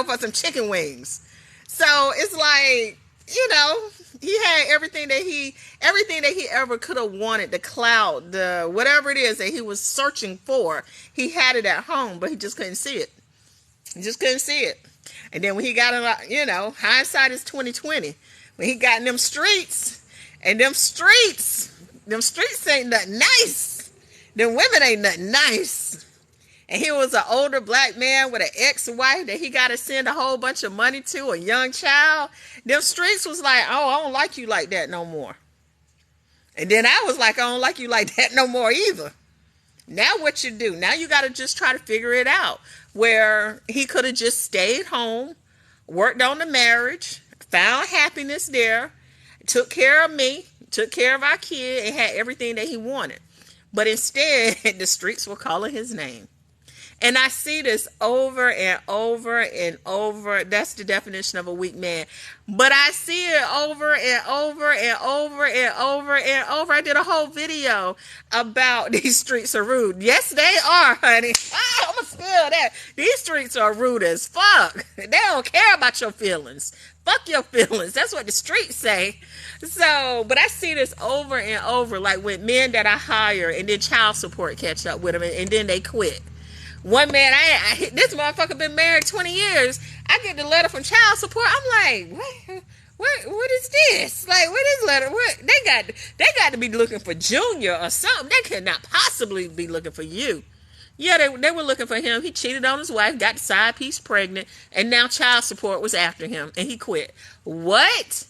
for some chicken wings. So it's like, he had everything that he ever could have wanted, the clout, the whatever it is that he was searching for. He had it at home, but he just couldn't see it. He just couldn't see it. And then when he got in, hindsight is 2020. When he got in them streets, and them streets ain't nothing nice. Them women ain't nothing nice. And he was an older black man with an ex-wife that he got to send a whole bunch of money to, a young child. Them streets was like, oh, I don't like you like that no more. And then I was like, I don't like you like that no more either. Now what you do? Now you got to just try to figure it out. Where he could have just stayed home, worked on the marriage, found happiness there, took care of me, took care of our kid, and had everything that he wanted. But instead, the streets were calling his name. And I see this over and over and over. That's the definition of a weak man. But I see it over and over and over and over and over. I did a whole video about these streets are rude. Yes, they are, honey. I'm going to spill that. These streets are rude as fuck. They don't care about your feelings. Fuck your feelings. That's what the streets say. So, but I see this over and over, like with men that I hire and then child support catch up with them and then they quit. One man, this motherfucker been married 20 years. I get the letter from child support. I'm like, what is this? Like, what is letter? What they got to be looking for Junior or something. They could not possibly be looking for you. Yeah, they were looking for him. He cheated on his wife, got the side piece pregnant, and now child support was after him, and he quit. What?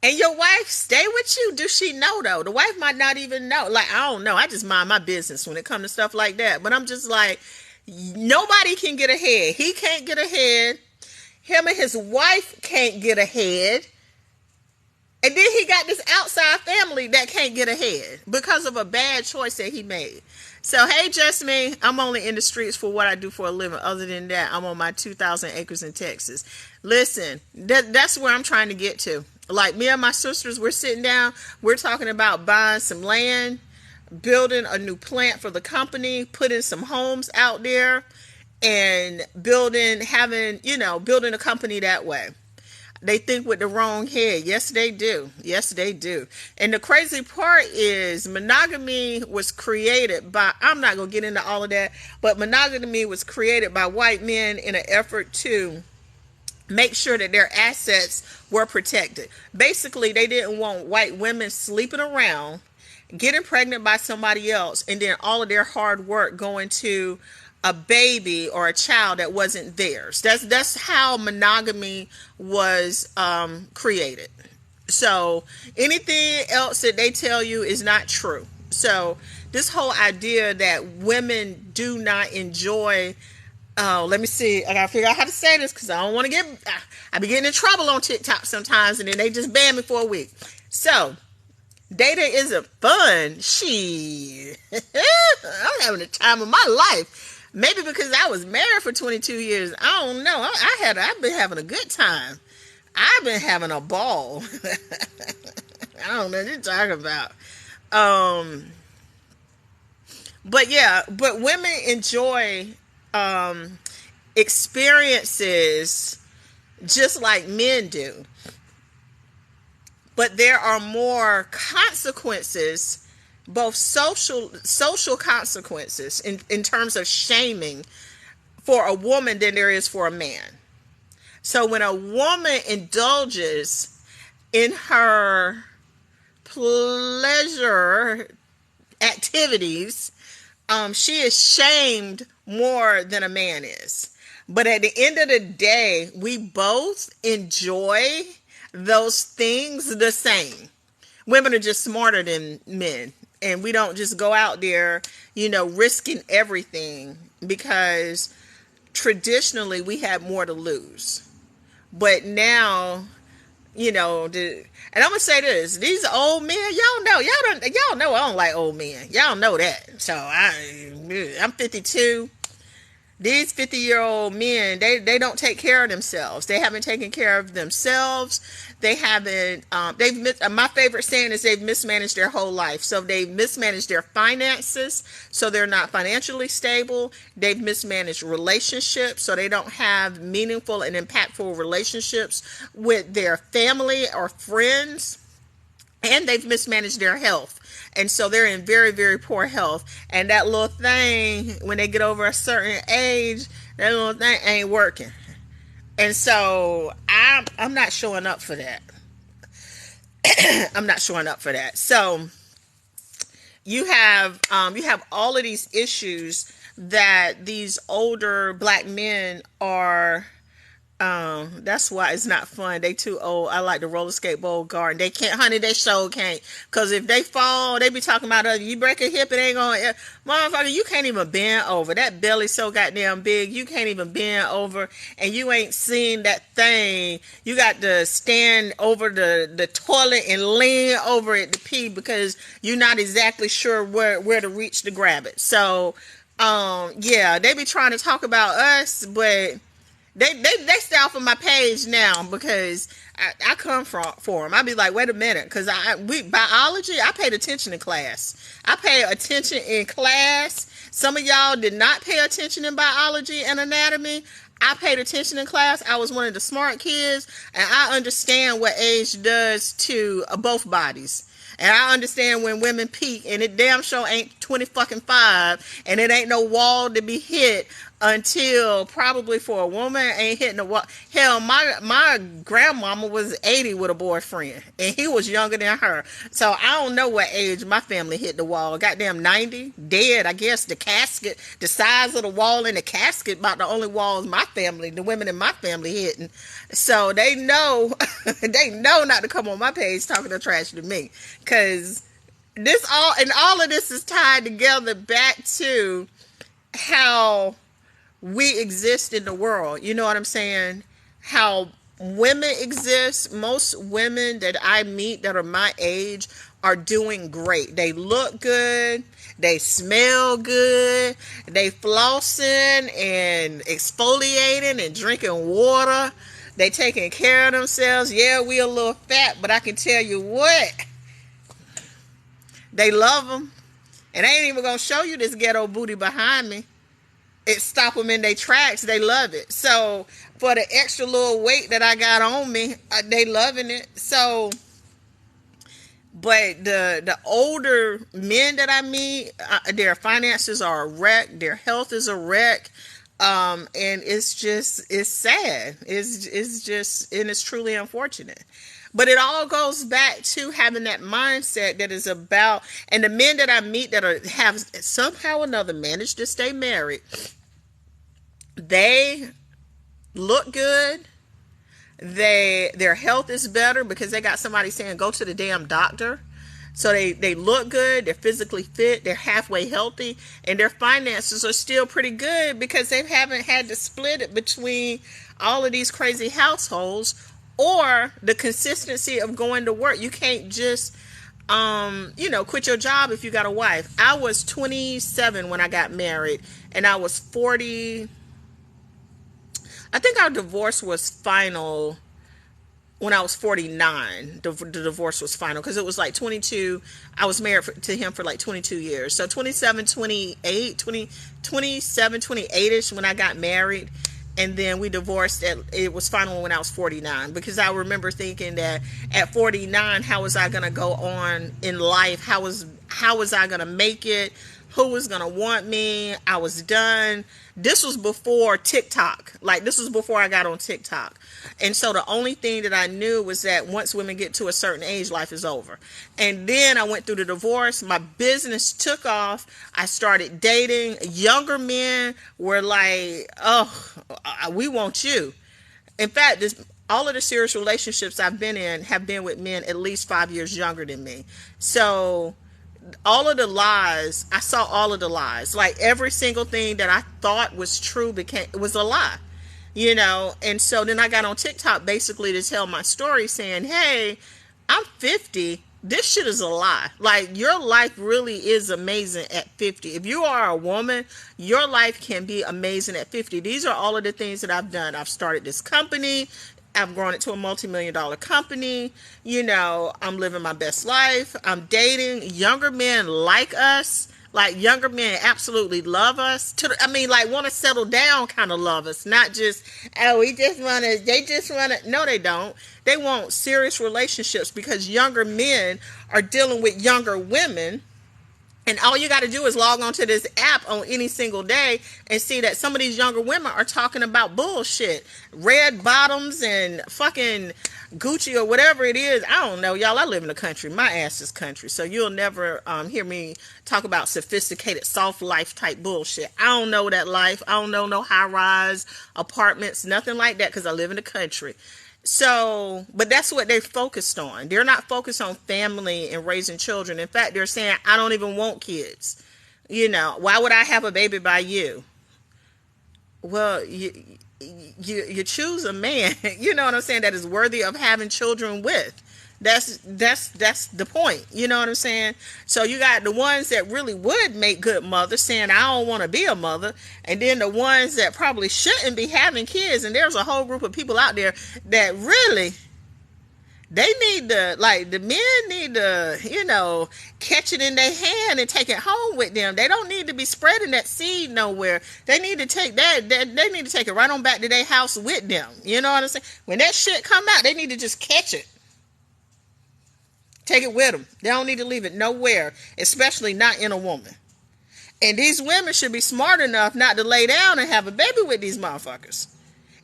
And your wife stay with you? Does she know, though? The wife might not even know. Like, I don't know. I just mind my business when it comes to stuff like that. But I'm just like, nobody can get ahead. He can't get ahead. Him and his wife can't get ahead. And then he got this outside family that can't get ahead because of a bad choice that he made. So, hey, just me. I'm only in the streets for what I do for a living. Other than that, I'm on my 2,000 acres in Texas. Listen, that's where I'm trying to get to. Like, me and my sisters, we're sitting down. We're talking about buying some land, building a new plant for the company, putting some homes out there, and building a company that way. They think with the wrong head. Yes, they do. Yes, they do. And the crazy part is monogamy was created by, I'm not going to get into all of that, but monogamy was created by white men in an effort to make sure that their assets were protected. Basically, they didn't want white women sleeping around, getting pregnant by somebody else, and then all of their hard work going to a baby or a child that wasn't theirs. That's how monogamy was created. So anything else that they tell you is not true. So this whole idea that women do not enjoy, let me see, I gotta figure out how to say this because I don't want to I be getting in trouble on TikTok sometimes and then they just ban me for a week. So Dating isn't fun. She, I'm having the time of my life. Maybe because I was married for 22 years. I don't know. I've been having a good time. I've been having a ball. I don't know what you're talking about. Um, but yeah, but women enjoy um, experiences just like men do. But there are more consequences, both social consequences in terms of shaming for a woman than there is for a man. So when a woman indulges in her pleasure activities, she is shamed more than a man is. But at the end of the day, we both enjoy those things the same. Women are just smarter than men. And we don't just go out there, risking everything because traditionally we had more to lose. But now, and I'm gonna say this: these old men, y'all know I don't like old men. Y'all know that. So I'm 52. These 50-year-old men, they don't take care of themselves. They haven't taken care of themselves. They haven't, my favorite saying is they've mismanaged their whole life. So they've mismanaged their finances, so they're not financially stable. They've mismanaged relationships, so they don't have meaningful and impactful relationships with their family or friends. And they've mismanaged their health. And so they're in very, very poor health. And that little thing, when they get over a certain age, that little thing ain't working. And so I'm not showing up for that. I'm not showing up for that. So you have all of these issues that these older black men are. That's why it's not fun. They too old. I like the roller skateboard garden. They can't, honey, they sure can't. Cause if they fall, they be talking about you break a hip, it ain't gonna, motherfucker, you can't even bend over. That belly's so goddamn big, you can't even bend over, and you ain't seen that thing. You got to stand over the toilet and lean over it to pee because you're not exactly sure where to reach to grab it. So, yeah, they be trying to talk about us, but They stay off of my page now because I come for them. I be like, wait a minute, because biology, I paid attention in class. I pay attention in class. Some of y'all did not pay attention in biology and anatomy. I paid attention in class. I was one of the smart kids, and I understand what age does to both bodies. And I understand when women peak, and it damn sure ain't 20 fucking 5, and it ain't no wall to be hit until probably for a woman ain't hitting the wall. Hell, my grandmama was 80 with a boyfriend, and he was younger than her. So I don't know what age my family hit the wall. Goddamn 90, dead. I guess the casket, the size of the wall in the casket, about the only walls the women in my family hitting. So they know, they know not to come on my page talking to trash to me, because all of this is tied together back to how we exist in the world. You know what I'm saying? How women exist. Most women that I meet that are my age are doing great. They look good. They smell good. They flossing and exfoliating and drinking water. They taking care of themselves. Yeah, we a little fat, but I can tell you what, they love them. And I ain't even gonna show you this ghetto booty behind me. It stop them in their tracks. They love it. So for the extra little weight that I got on me, they loving it. So, but the older men that I meet, their finances are a wreck. Their health is a wreck. And it's sad. It's truly unfortunate. But it all goes back to having that mindset that is about, and the men that I meet that have somehow or another managed to stay married, they look good. Their health is better because they got somebody saying, go to the damn doctor. So they look good, they're physically fit, they're halfway healthy, and their finances are still pretty good because they haven't had to split it between all of these crazy households or the consistency of going to work. You can't just quit your job if you got a wife. I was 27 when I got married, and I was 40. I think our divorce was final when I was 49. The divorce was final because it was like 22. I was married to him for like 22 years. So 27, 28, 20, 27, 28-ish when I got married. And then we divorced. It was final when I was 49, because I remember thinking that at 49, how was I going to go on in life? How was I going to make it? Who was going to want me? I was done. This was before TikTok. Like, this was before I got on TikTok. And so the only thing that I knew was that once women get to a certain age, life is over. And then I went through the divorce. My business took off. I started dating. Younger men were like, oh, we want you. In fact, all of the serious relationships I've been in have been with men at least 5 years younger than me. So all of the lies, I saw all of the lies. Like, every single thing that I thought was true was a lie. And so then I got on TikTok basically to tell my story, saying, hey, I'm 50. This shit is a lie. Like, your life really is amazing at 50. If you are a woman, your life can be amazing at 50. These are all of the things that I've done. I've started this company. I've grown it to a multi-million-dollar company. I'm living my best life. I'm dating younger men like us. Like, younger men absolutely love us. Want to settle down kind of love us. Not just, oh, they just want to. No, they don't. They want serious relationships, because younger men are dealing with younger women. And all you got to do is log on to this app on any single day and see that some of these younger women are talking about bullshit. Red bottoms and fucking Gucci or whatever it is. I don't know, y'all. I live in the country. My ass is country. So you'll never hear me talk about sophisticated, soft life type bullshit. I don't know that life. I don't know no high-rise apartments, nothing like that, because I live in the country. So, but that's what they're focused on. They're not focused on family and raising children. In fact, they're saying, I don't even want kids. Why would I have a baby by you? Well, you choose a man, you know what I'm saying, that is worthy of having children with. That's the point. You know what I'm saying? So you got the ones that really would make good mothers saying, I don't want to be a mother. And then the ones that probably shouldn't be having kids. And there's a whole group of people out there that really, they need to, like, the men need to, catch it in their hand and take it home with them. They don't need to be spreading that seed nowhere. They need to take that, they need to take it right on back to their house with them. You know what I'm saying? When that shit come out, they need to just catch it. Take it with them. They don't need to leave it nowhere, especially not in a woman. And these women should be smart enough not to lay down and have a baby with these motherfuckers.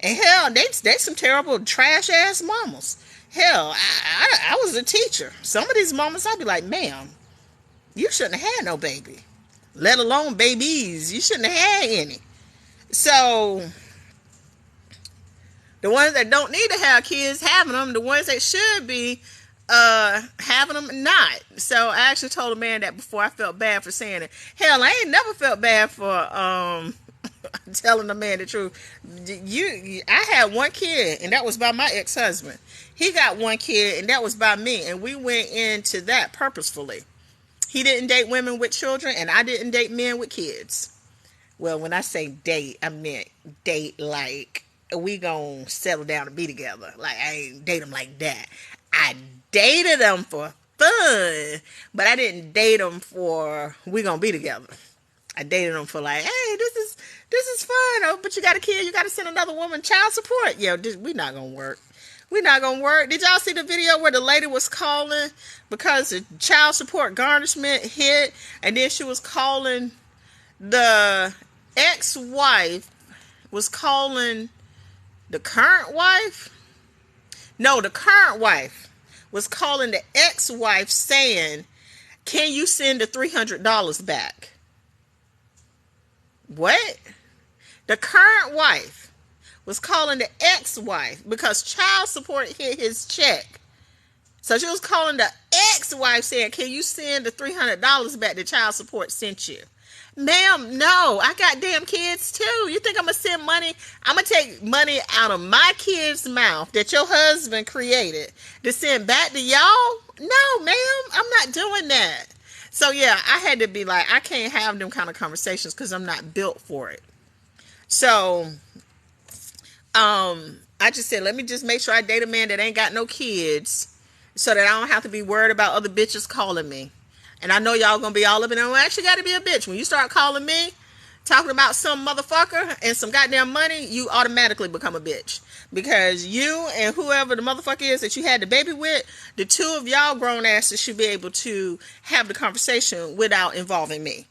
And hell, they some terrible trash ass mamas. Hell, I was a teacher. Some of these mamas, I'd be like, ma'am, you shouldn't have had no baby. Let alone babies. You shouldn't have had any. So the ones that don't need to have kids having them, the ones that should be having them not. So I actually told a man that before. I felt bad for saying it. Hell, I ain't never felt bad for telling the man the truth. I had one kid, and that was by my ex-husband. He got one kid, and that was by me, and we went into that purposefully. He didn't date women with children, and I didn't date men with kids. Well, when I say date, I meant date like we gonna settle down and be together. Like, I ain't date them like that. I dated them for fun, but I didn't date them for we gonna be together. I dated them for like, hey, this is fun. Oh, but you got a kid, you got to send another woman child support. Yeah, we not gonna work. We not gonna work. Did y'all see the video where the lady was calling because the child support garnishment hit, and then she was calling the ex-wife, was calling the current wife? No, the current wife was calling the ex-wife saying, can you send the $300 back? What? The current wife was calling the ex-wife because child support hit his check. So she was calling the ex-wife saying, can you send the $300 back that child support sent you? Ma'am, no, I got damn kids too. You think I'm going to send money? I'm going to take money out of my kid's mouth that your husband created to send back to y'all? No, ma'am, I'm not doing that. So yeah, I had to be like, I can't have them kind of conversations because I'm not built for it. So I just said, let me just make sure I date a man that ain't got no kids so that I don't have to be worried about other bitches calling me. And I know y'all gonna be all up in there. Well, I actually gotta be a bitch. When you start calling me, talking about some motherfucker and some goddamn money, you automatically become a bitch. Because you and whoever the motherfucker is that you had the baby with, the two of y'all grown asses should be able to have the conversation without involving me.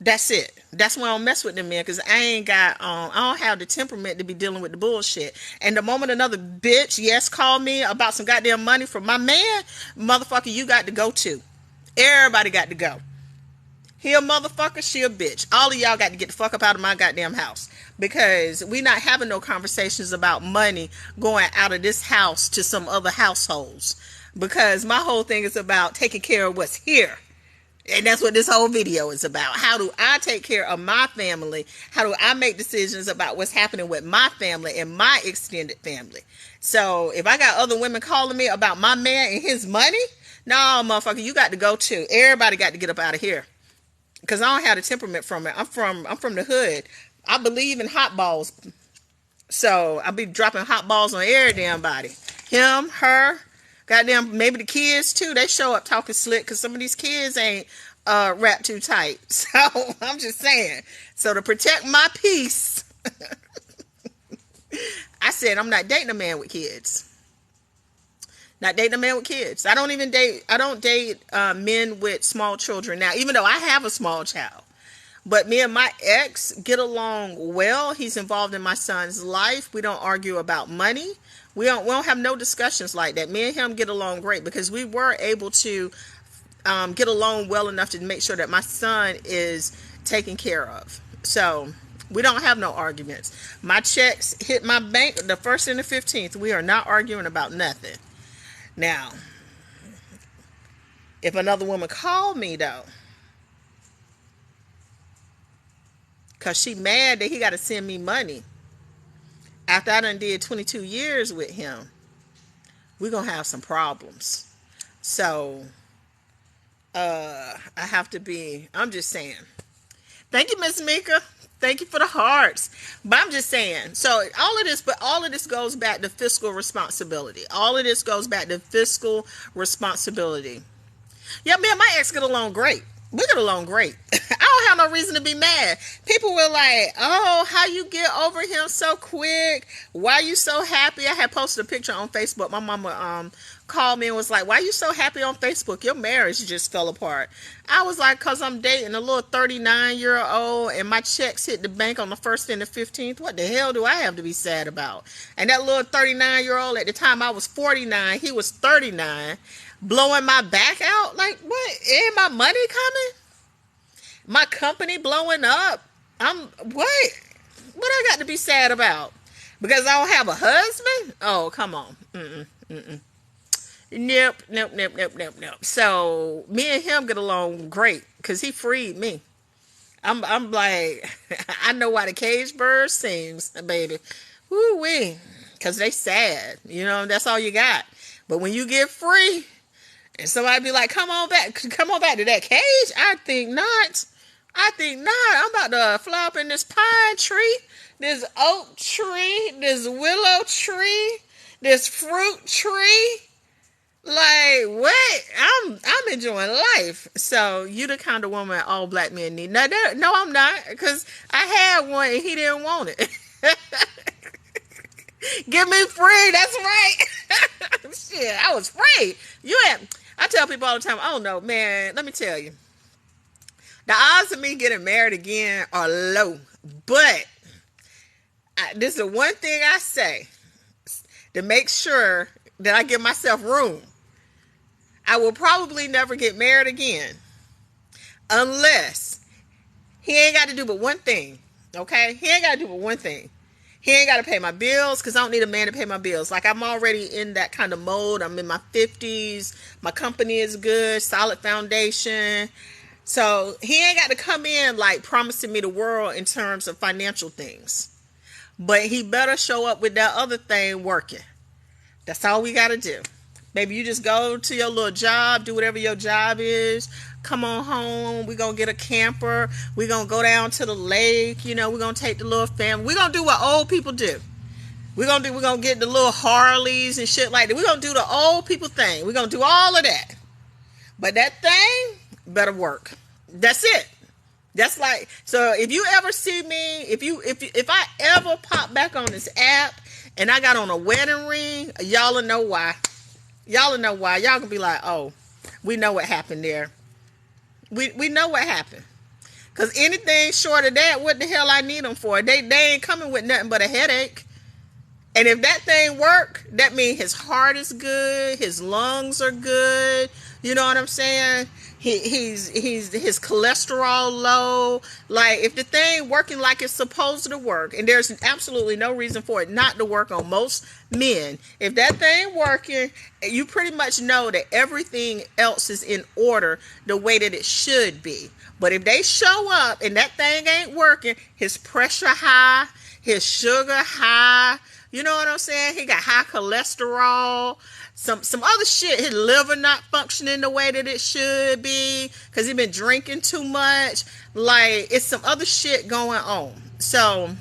That's it. That's why I don't mess with them men, because I ain't got I don't have the temperament to be dealing with the bullshit. And the moment another bitch call me about some goddamn money from my man, motherfucker, you got to go too. Everybody got to go. He a motherfucker, she a bitch. All of y'all got to get the fuck up out of my goddamn house, because we not having no conversations about money going out of this house to some other households, because my whole thing is about taking care of what's here. And that's what this whole video is about. How do I take care of my family? How do I make decisions about what's happening with my family and my extended family? So if I got other women calling me about my man and his money, no, motherfucker, you got to go too. Everybody got to get up out of here, because I don't have the temperament from it. I'm from the hood. I believe in hot balls. So I'll be dropping hot balls on every damn body. Him, her, goddamn, maybe the kids too. They show up talking slick because some of these kids ain't wrapped too tight. So I'm just saying. So to protect my peace, I said I'm not dating a man with kids. Not dating a man with kids. I don't date men with small children now, even though I have a small child. But me and my ex get along well. He's involved in my son's life. We don't argue about money. We don't have no discussions like that. Me and him get along great because we were able to get along well enough to make sure that my son is taken care of. So we don't have no arguments. My checks hit my bank the 1st and the 15th. We are not arguing about nothing. Now, if another woman called me though, because she mad that he got to send me money after I done did 22 years with him, we're going to have some problems. So, I have to be, I'm just saying. Thank you, Miss Mika. Thank you for the hearts. But I'm just saying, so all of this goes back to fiscal responsibility. All of this goes back to fiscal responsibility. Yeah, me and my ex get along great. We get along great. I don't have no reason to be mad. People were like, oh, how you get over him so quick? Why you so happy? I had posted a picture on Facebook. My mama called me and was like, why you so happy on Facebook? Your marriage just fell apart. I was like, because I'm dating a little 39-year-old and my checks hit the bank on the 1st and the 15th. What the hell do I have to be sad about? And that little 39-year-old, at the time I was 49, he was 39. Blowing my back out? Like, what? Ain't my money coming? My company blowing up? What? What I got to be sad about? Because I don't have a husband? Oh, come on. Nope. So, me and him get along great, because he freed me. I'm like, I know why the cage bird sings, baby. Woo-wee. Because they sad. You know, that's all you got. But when you get free, and somebody be like, come on back to that cage. I think not. I'm about to fly up in this pine tree, this oak tree, this willow tree, this fruit tree. Like, what? I'm enjoying life. So you the kind of woman all black men need. No, I'm not, because I had one and he didn't want it. Give me free. That's right. Shit, I was free. I tell people all the time, oh no, man, let me tell you. The odds of me getting married again are low. But this is the one thing I say to make sure that I give myself room. I will probably never get married again unless he ain't got to do but one thing. Okay? He ain't got to do but one thing. He ain't got to pay my bills, because I don't need a man to pay my bills. Like, I'm already in that kind of mode. I'm in my 50s. My company is good, solid foundation. So he ain't got to come in like promising me the world in terms of financial things. But he better show up with that other thing working. That's all we got to do. Maybe you just go to your little job, do whatever your job is, come on home, we're going to get a camper, we're going to go down to the lake, we're going to take the little family. We're going to do what old people do. We're gonna get the little Harleys and shit like that. We're gonna do the old people thing. We're gonna do all of that. But that thing better work. That's it. That's like, so if you ever see me, if I ever pop back on this app and I got on a wedding ring, y'all will know why. Y'all will know why. Y'all can be like, oh, we know what happened there. We know what happened. Because anything short of that, what the hell I need them for? They ain't coming with nothing but a headache. And if that thing work, that means his heart is good, his lungs are good. You know what I'm saying? He's his cholesterol low. Like, if the thing working like it's supposed to work, and there's absolutely no reason for it not to work on most men, if that thing working, you pretty much know that everything else is in order the way that it should be. But if they show up and that thing ain't working, his pressure high, his sugar high, you know what I'm saying? He got high cholesterol, some other shit. His liver not functioning the way that it should be because he been drinking too much. Like, it's some other shit going on. So,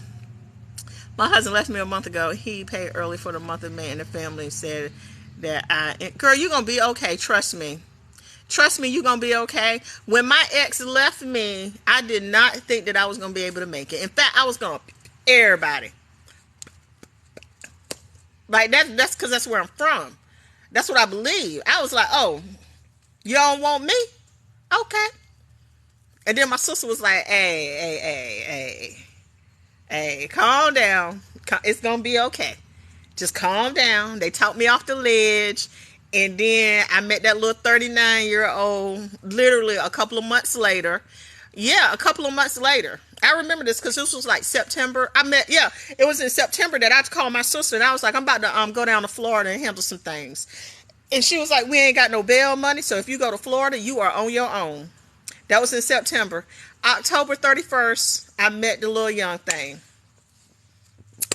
my husband left me a month ago. He paid early for the month of May, and the family said that girl, you're going to be okay. Trust me. Trust me, you're going to be okay. When my ex left me, I did not think that I was going to be able to make it. In fact, I was going to everybody. Like, that's because that's where I'm from. That's what I believe. I was like, oh, you don't want me? Okay. And then my sister was like, hey, calm down. It's going to be okay. Just calm down. They talked me off the ledge. And then I met that little 39-year-old literally a couple of months later. Yeah, a couple of months later. I remember this because this was like September. It was in September that I called my sister and I was like, I'm about to go down to Florida and handle some things. And she was like, we ain't got no bail money, so if you go to Florida, you are on your own. That was in September. October 31st, I met the little young thing.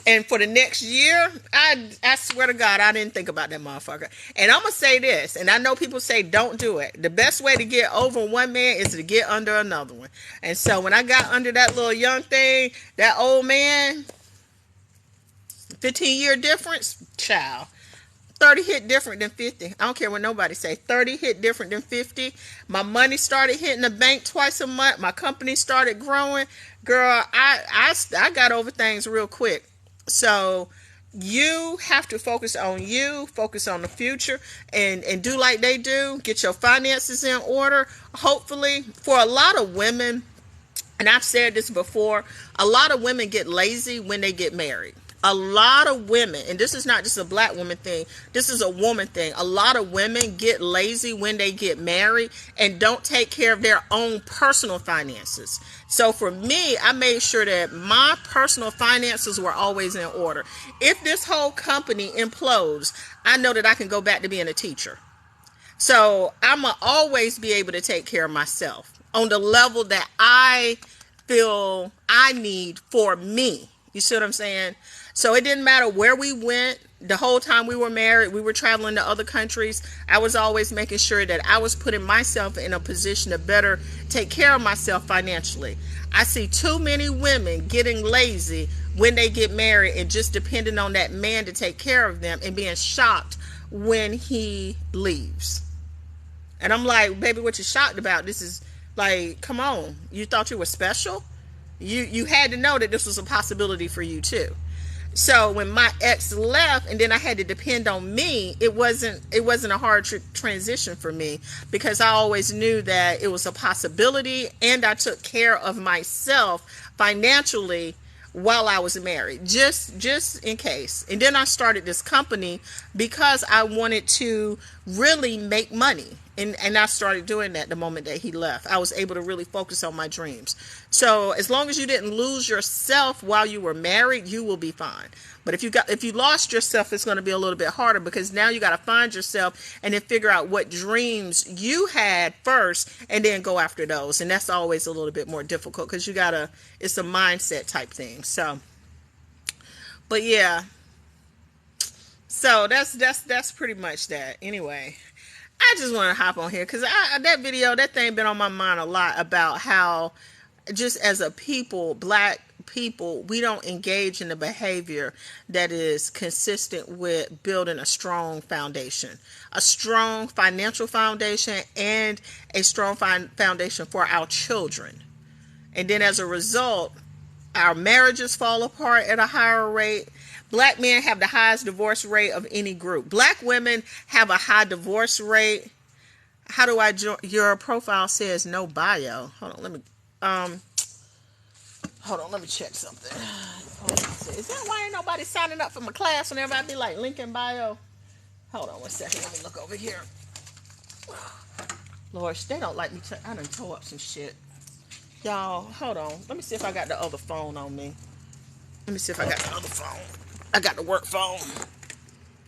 And for the next year, I swear to God, I didn't think about that motherfucker. And I'm going to say this, and I know people say don't do it. The best way to get over one man is to get under another one. And so when I got under that little young thing, that old man, 15-year difference, child. 30 hit different than 50. I don't care what nobody say. 30 hit different than 50. My money started hitting the bank twice a month. My company started growing. Girl, I got over things real quick. So you have to focus on you, focus on the future, and do like they do. Get your finances in order. Hopefully, for a lot of women, and I've said this before, a lot of women get lazy when they get married. A lot of women, and this is not just a black woman thing, this is a woman thing. A lot of women get lazy when they get married and don't take care of their own personal finances. So for me, I made sure that my personal finances were always in order. If this whole company implodes, I know that I can go back to being a teacher. So I'm going to always be able to take care of myself on the level that I feel I need for me. You see what I'm saying? So it didn't matter where we went. The whole time we were married, we were traveling to other countries. I was always making sure that I was putting myself in a position to better take care of myself financially. I see too many women getting lazy when they get married and just depending on that man to take care of them and being shocked when he leaves. And I'm like, baby, what you shocked about? This is like, come on. You thought you were special? You had to know that this was a possibility for you too. So when my ex left and then I had to depend on me, it wasn't a hard transition for me because I always knew that it was a possibility and I took care of myself financially while I was married, just in case. And then I started this company because I wanted to really make money. And I started doing that the moment that he left. I was able to really focus on my dreams. So as long as you didn't lose yourself while you were married, you will be fine. But if you lost yourself, it's going to be a little bit harder because now you got to find yourself and then figure out what dreams you had first and then go after those. And that's always a little bit more difficult because it's a mindset type thing. So, but yeah. So that's pretty much that. Anyway, I just want to hop on here because that video, that thing been on my mind a lot about how just as a people, black people, we don't engage in the behavior that is consistent with building a strong foundation, a strong financial foundation, and a strong foundation for our children. And then as a result, our marriages fall apart at a higher rate. Black men have the highest divorce rate of any group. Black women have a high divorce rate. How do I join? Your profile says no bio. Hold on, let me check something. Is that why ain't nobody signing up for my class and everybody be like, link in bio? Hold on one second, let me look over here. Lord, they don't like me. I done tore up some shit. Y'all, hold on. Let me see if I got the other phone on me. Let me see if I got the other phone. I got the work phone.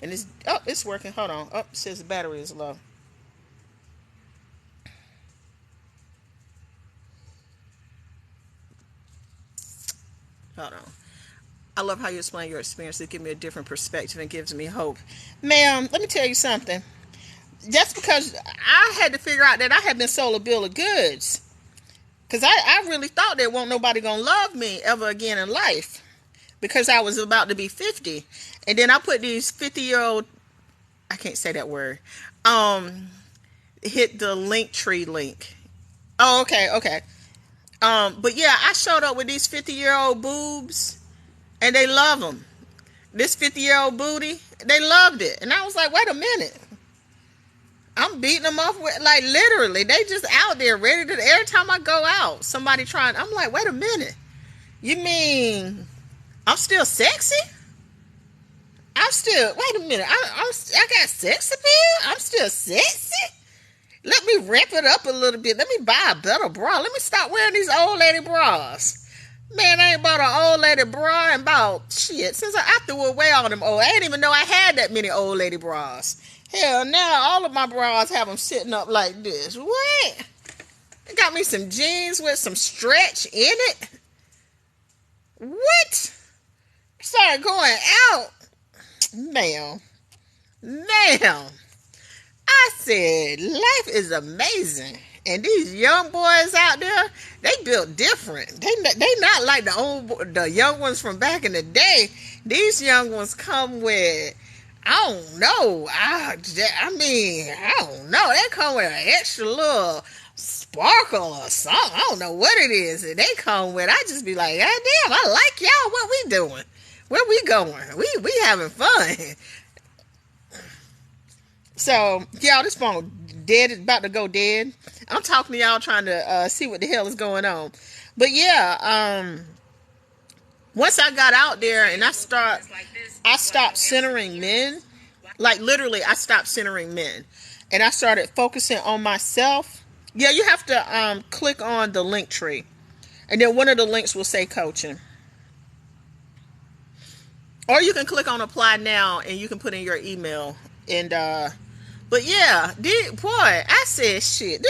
And it's working. Hold on. Oh, it says the battery is low. Hold on. I love how you explain your experience. It gives me a different perspective and gives me hope. Ma'am, let me tell you something. That's because I had to figure out that I had been sold a bill of goods. Because I really thought there wasn't nobody going to love me ever again in life. Because I was about to be 50. And then I put these 50-year-old, I can't say that word, hit the Linktree link. Oh, okay. But yeah, I showed up with these 50-year-old boobs, and they love them. This 50-year-old booty, they loved it. And I was like, wait a minute. I'm beating them off with, like, literally, they just out there ready to, every time I go out, somebody trying, I'm like, wait a minute. You mean I'm still sexy? Wait a minute, I got sex appeal? I'm still sexy? Let me ramp it up a little bit. Let me buy a better bra. Let me stop wearing these old lady bras. Man, I ain't bought an old lady bra in about, shit, since I threw away all them old. I didn't even know I had that many old lady bras. Hell, now all of my bras have them sitting up like this. What? It got me some jeans with some stretch in it. What? Started going out. Ma'am. I said, life is amazing. And these young boys out there, they built different. They not like the young ones from back in the day. These young ones come with, I don't know. I don't know. They come with an extra little sparkle or something. I don't know what it is that they come with. I just be like, God damn, I like y'all. What we doing? Where we going? We having fun. So, y'all, this phone dead, is about to go dead. I'm talking to y'all trying to see what the hell is going on. But yeah, once I got out there and I stopped centering men. Like literally, I stopped centering men. And I started focusing on myself. Yeah, you have to click on the link tree. And then one of the links will say coaching. Or you can click on apply now and you can put in your email. And but yeah, boy, I said shit.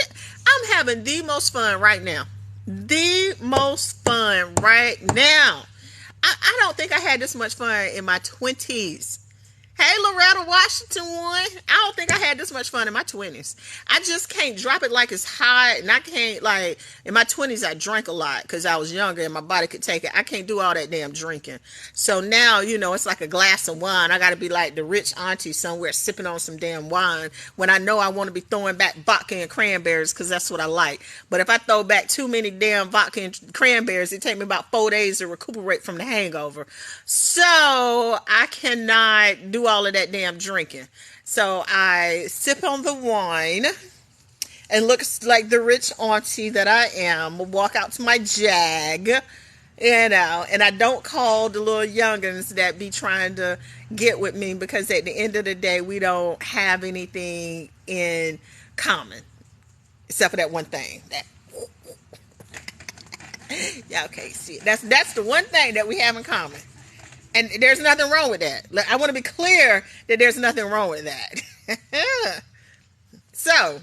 I'm having the most fun right now. The most fun right now. I don't think I had this much fun in my 20s. Hey, Loretta Washington won. I don't think I had this much fun in my 20s. I just can't drop it like it's hot. And I can't, like, in my 20s, I drank a lot because I was younger and my body could take it. I can't do all that damn drinking. So now, it's like a glass of wine. I got to be like the rich auntie somewhere sipping on some damn wine when I know I want to be throwing back vodka and cranberries because that's what I like. But if I throw back too many damn vodka and cranberries, it take me about 4 days to recuperate from the hangover. So I cannot do all of that damn drinking. So I sip on the wine and look like the rich auntie that I am. Walk out to my jag, and I don't call the little youngins that be trying to get with me because at the end of the day, we don't have anything in common except for that one thing. Y'all can't see it. That's the one thing that we have in common. And there's nothing wrong with that. I want to be clear that there's nothing wrong with that. So,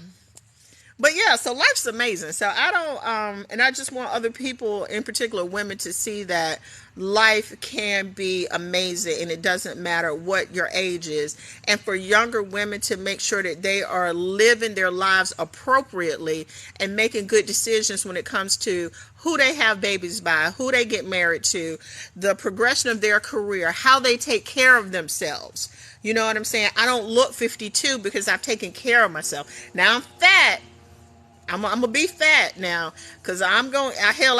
But yeah, so life's amazing. So I don't, and I just want other people, in particular women, to see that life can be amazing and it doesn't matter what your age is. And for younger women to make sure that they are living their lives appropriately and making good decisions when it comes to who they have babies by, who they get married to, the progression of their career, how they take care of themselves. You know what I'm saying? I don't look 52 because I've taken care of myself. Now I'm fat. I'm gonna be fat now because I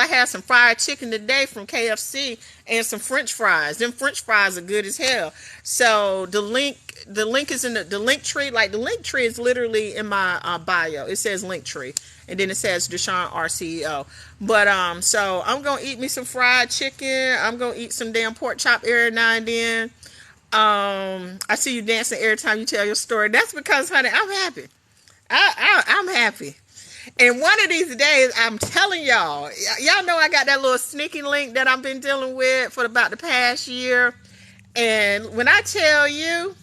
had some fried chicken today from KFC and some French fries. Them French fries are good as hell. So the link is in the link tree. Like the link tree is literally in my bio. It says link tree, and then it says Deshawn R CEO. But so I'm gonna eat me some fried chicken. I'm gonna eat some damn pork chop every now and then. I see you dancing every time you tell your story. That's because, honey, I'm happy. I'm happy. And one of these days, I'm telling y'all know I got that little sneaky link that I've been dealing with for about the past year. And when I tell you,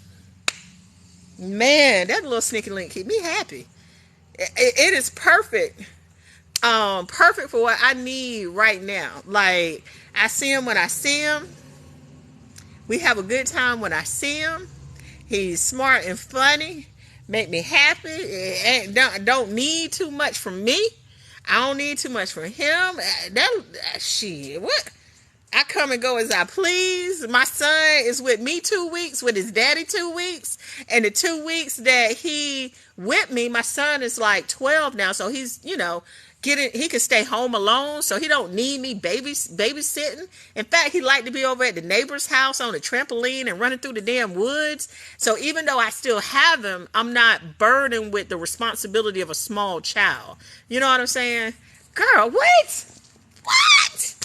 man, that little sneaky link keep me happy. It is perfect. Perfect for what I need right now. Like, I see him when I see him. We have a good time when I see him. He's smart and funny. Make me happy. Don't need too much from me. I don't need too much from him. Shit. What? I come and go as I please. My son is with me 2 weeks, with his daddy 2 weeks. And the 2 weeks that he with me, my son is like 12 now. So he's, he can stay home alone. So he don't need me babysitting. In fact, he like to be over at the neighbor's house on the trampoline and running through the damn woods. So even though I still have him, I'm not burdened with the responsibility of a small child. You know what I'm saying? Girl, what? What?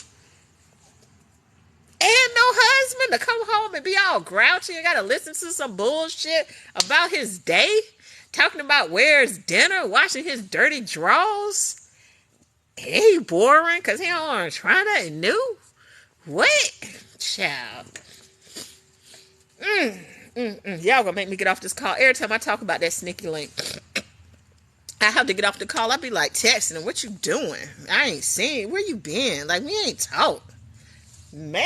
And no husband to come home and be all grouchy and gotta listen to some bullshit about his day, talking about where's dinner, washing his dirty drawers. He boring because he don't want to try nothing new. What? Child. Y'all gonna make me get off this call. Every time I talk about that sneaky link, I have to get off the call. I be like texting him, what you doing? I ain't seen, where you been? Like, we ain't talked. Man,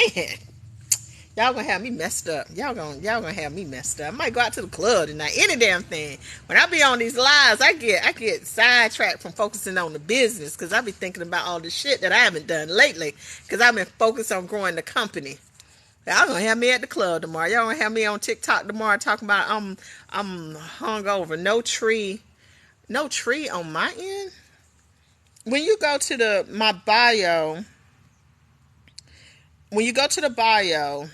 y'all gonna have me messed up. Y'all gonna have me messed up. I might go out to the club tonight. Any damn thing. When I be on these lives, I get sidetracked from focusing on the business because I be thinking about all the shit that I haven't done lately because I've been focused on growing the company. Y'all gonna have me at the club tomorrow. Y'all gonna have me on TikTok tomorrow talking about I'm hungover. No tree on my end. When you go to my bio. When you go to the bio,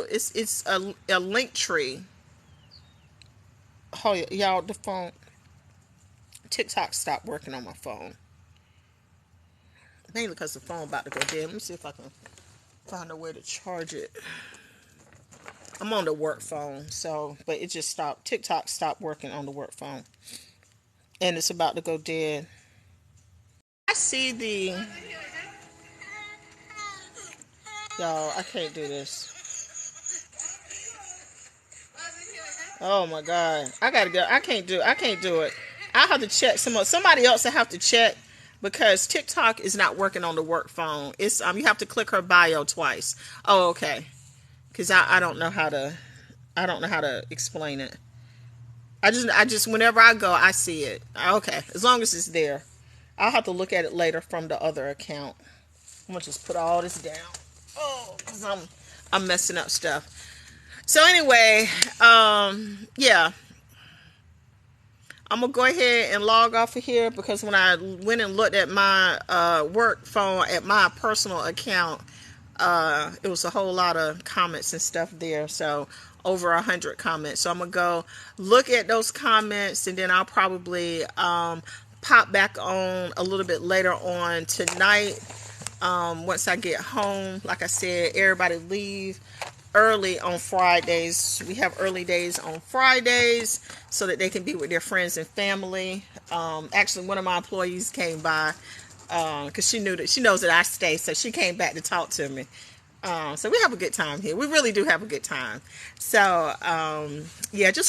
it's a link tree. Oh, y'all, the phone. TikTok stopped working on my phone. Mainly because the phone about to go dead. Let me see if I can find a way to charge it. I'm on the work phone, but it just stopped. TikTok stopped working on the work phone. And it's about to go dead. I see y'all, I can't do this. Oh my God. I gotta go. I can't do it. I have to check somebody else. I have to check because TikTok is not working on the work phone. It's you have to click her bio twice. Oh, okay. Because I don't know how to explain it. I just whenever I go, I see it. Okay, as long as it's there. I'll have to look at it later from the other account. I'm gonna just put all this down. Oh, because I'm messing up stuff. So anyway, yeah. I'm gonna go ahead and log off of here because when I went and looked at my work phone at my personal account, it was a whole lot of comments and stuff there. So over 100 comments. So I'm gonna go look at those comments and then I'll probably pop back on a little bit later on tonight. Once I get home, like I said, everybody leave early on Fridays. We have early days on Fridays so that they can be with their friends and family. Actually, one of my employees came by because she knows that I stay, so she came back to talk to me. So we have a good time here. We really do have a good time. So yeah, just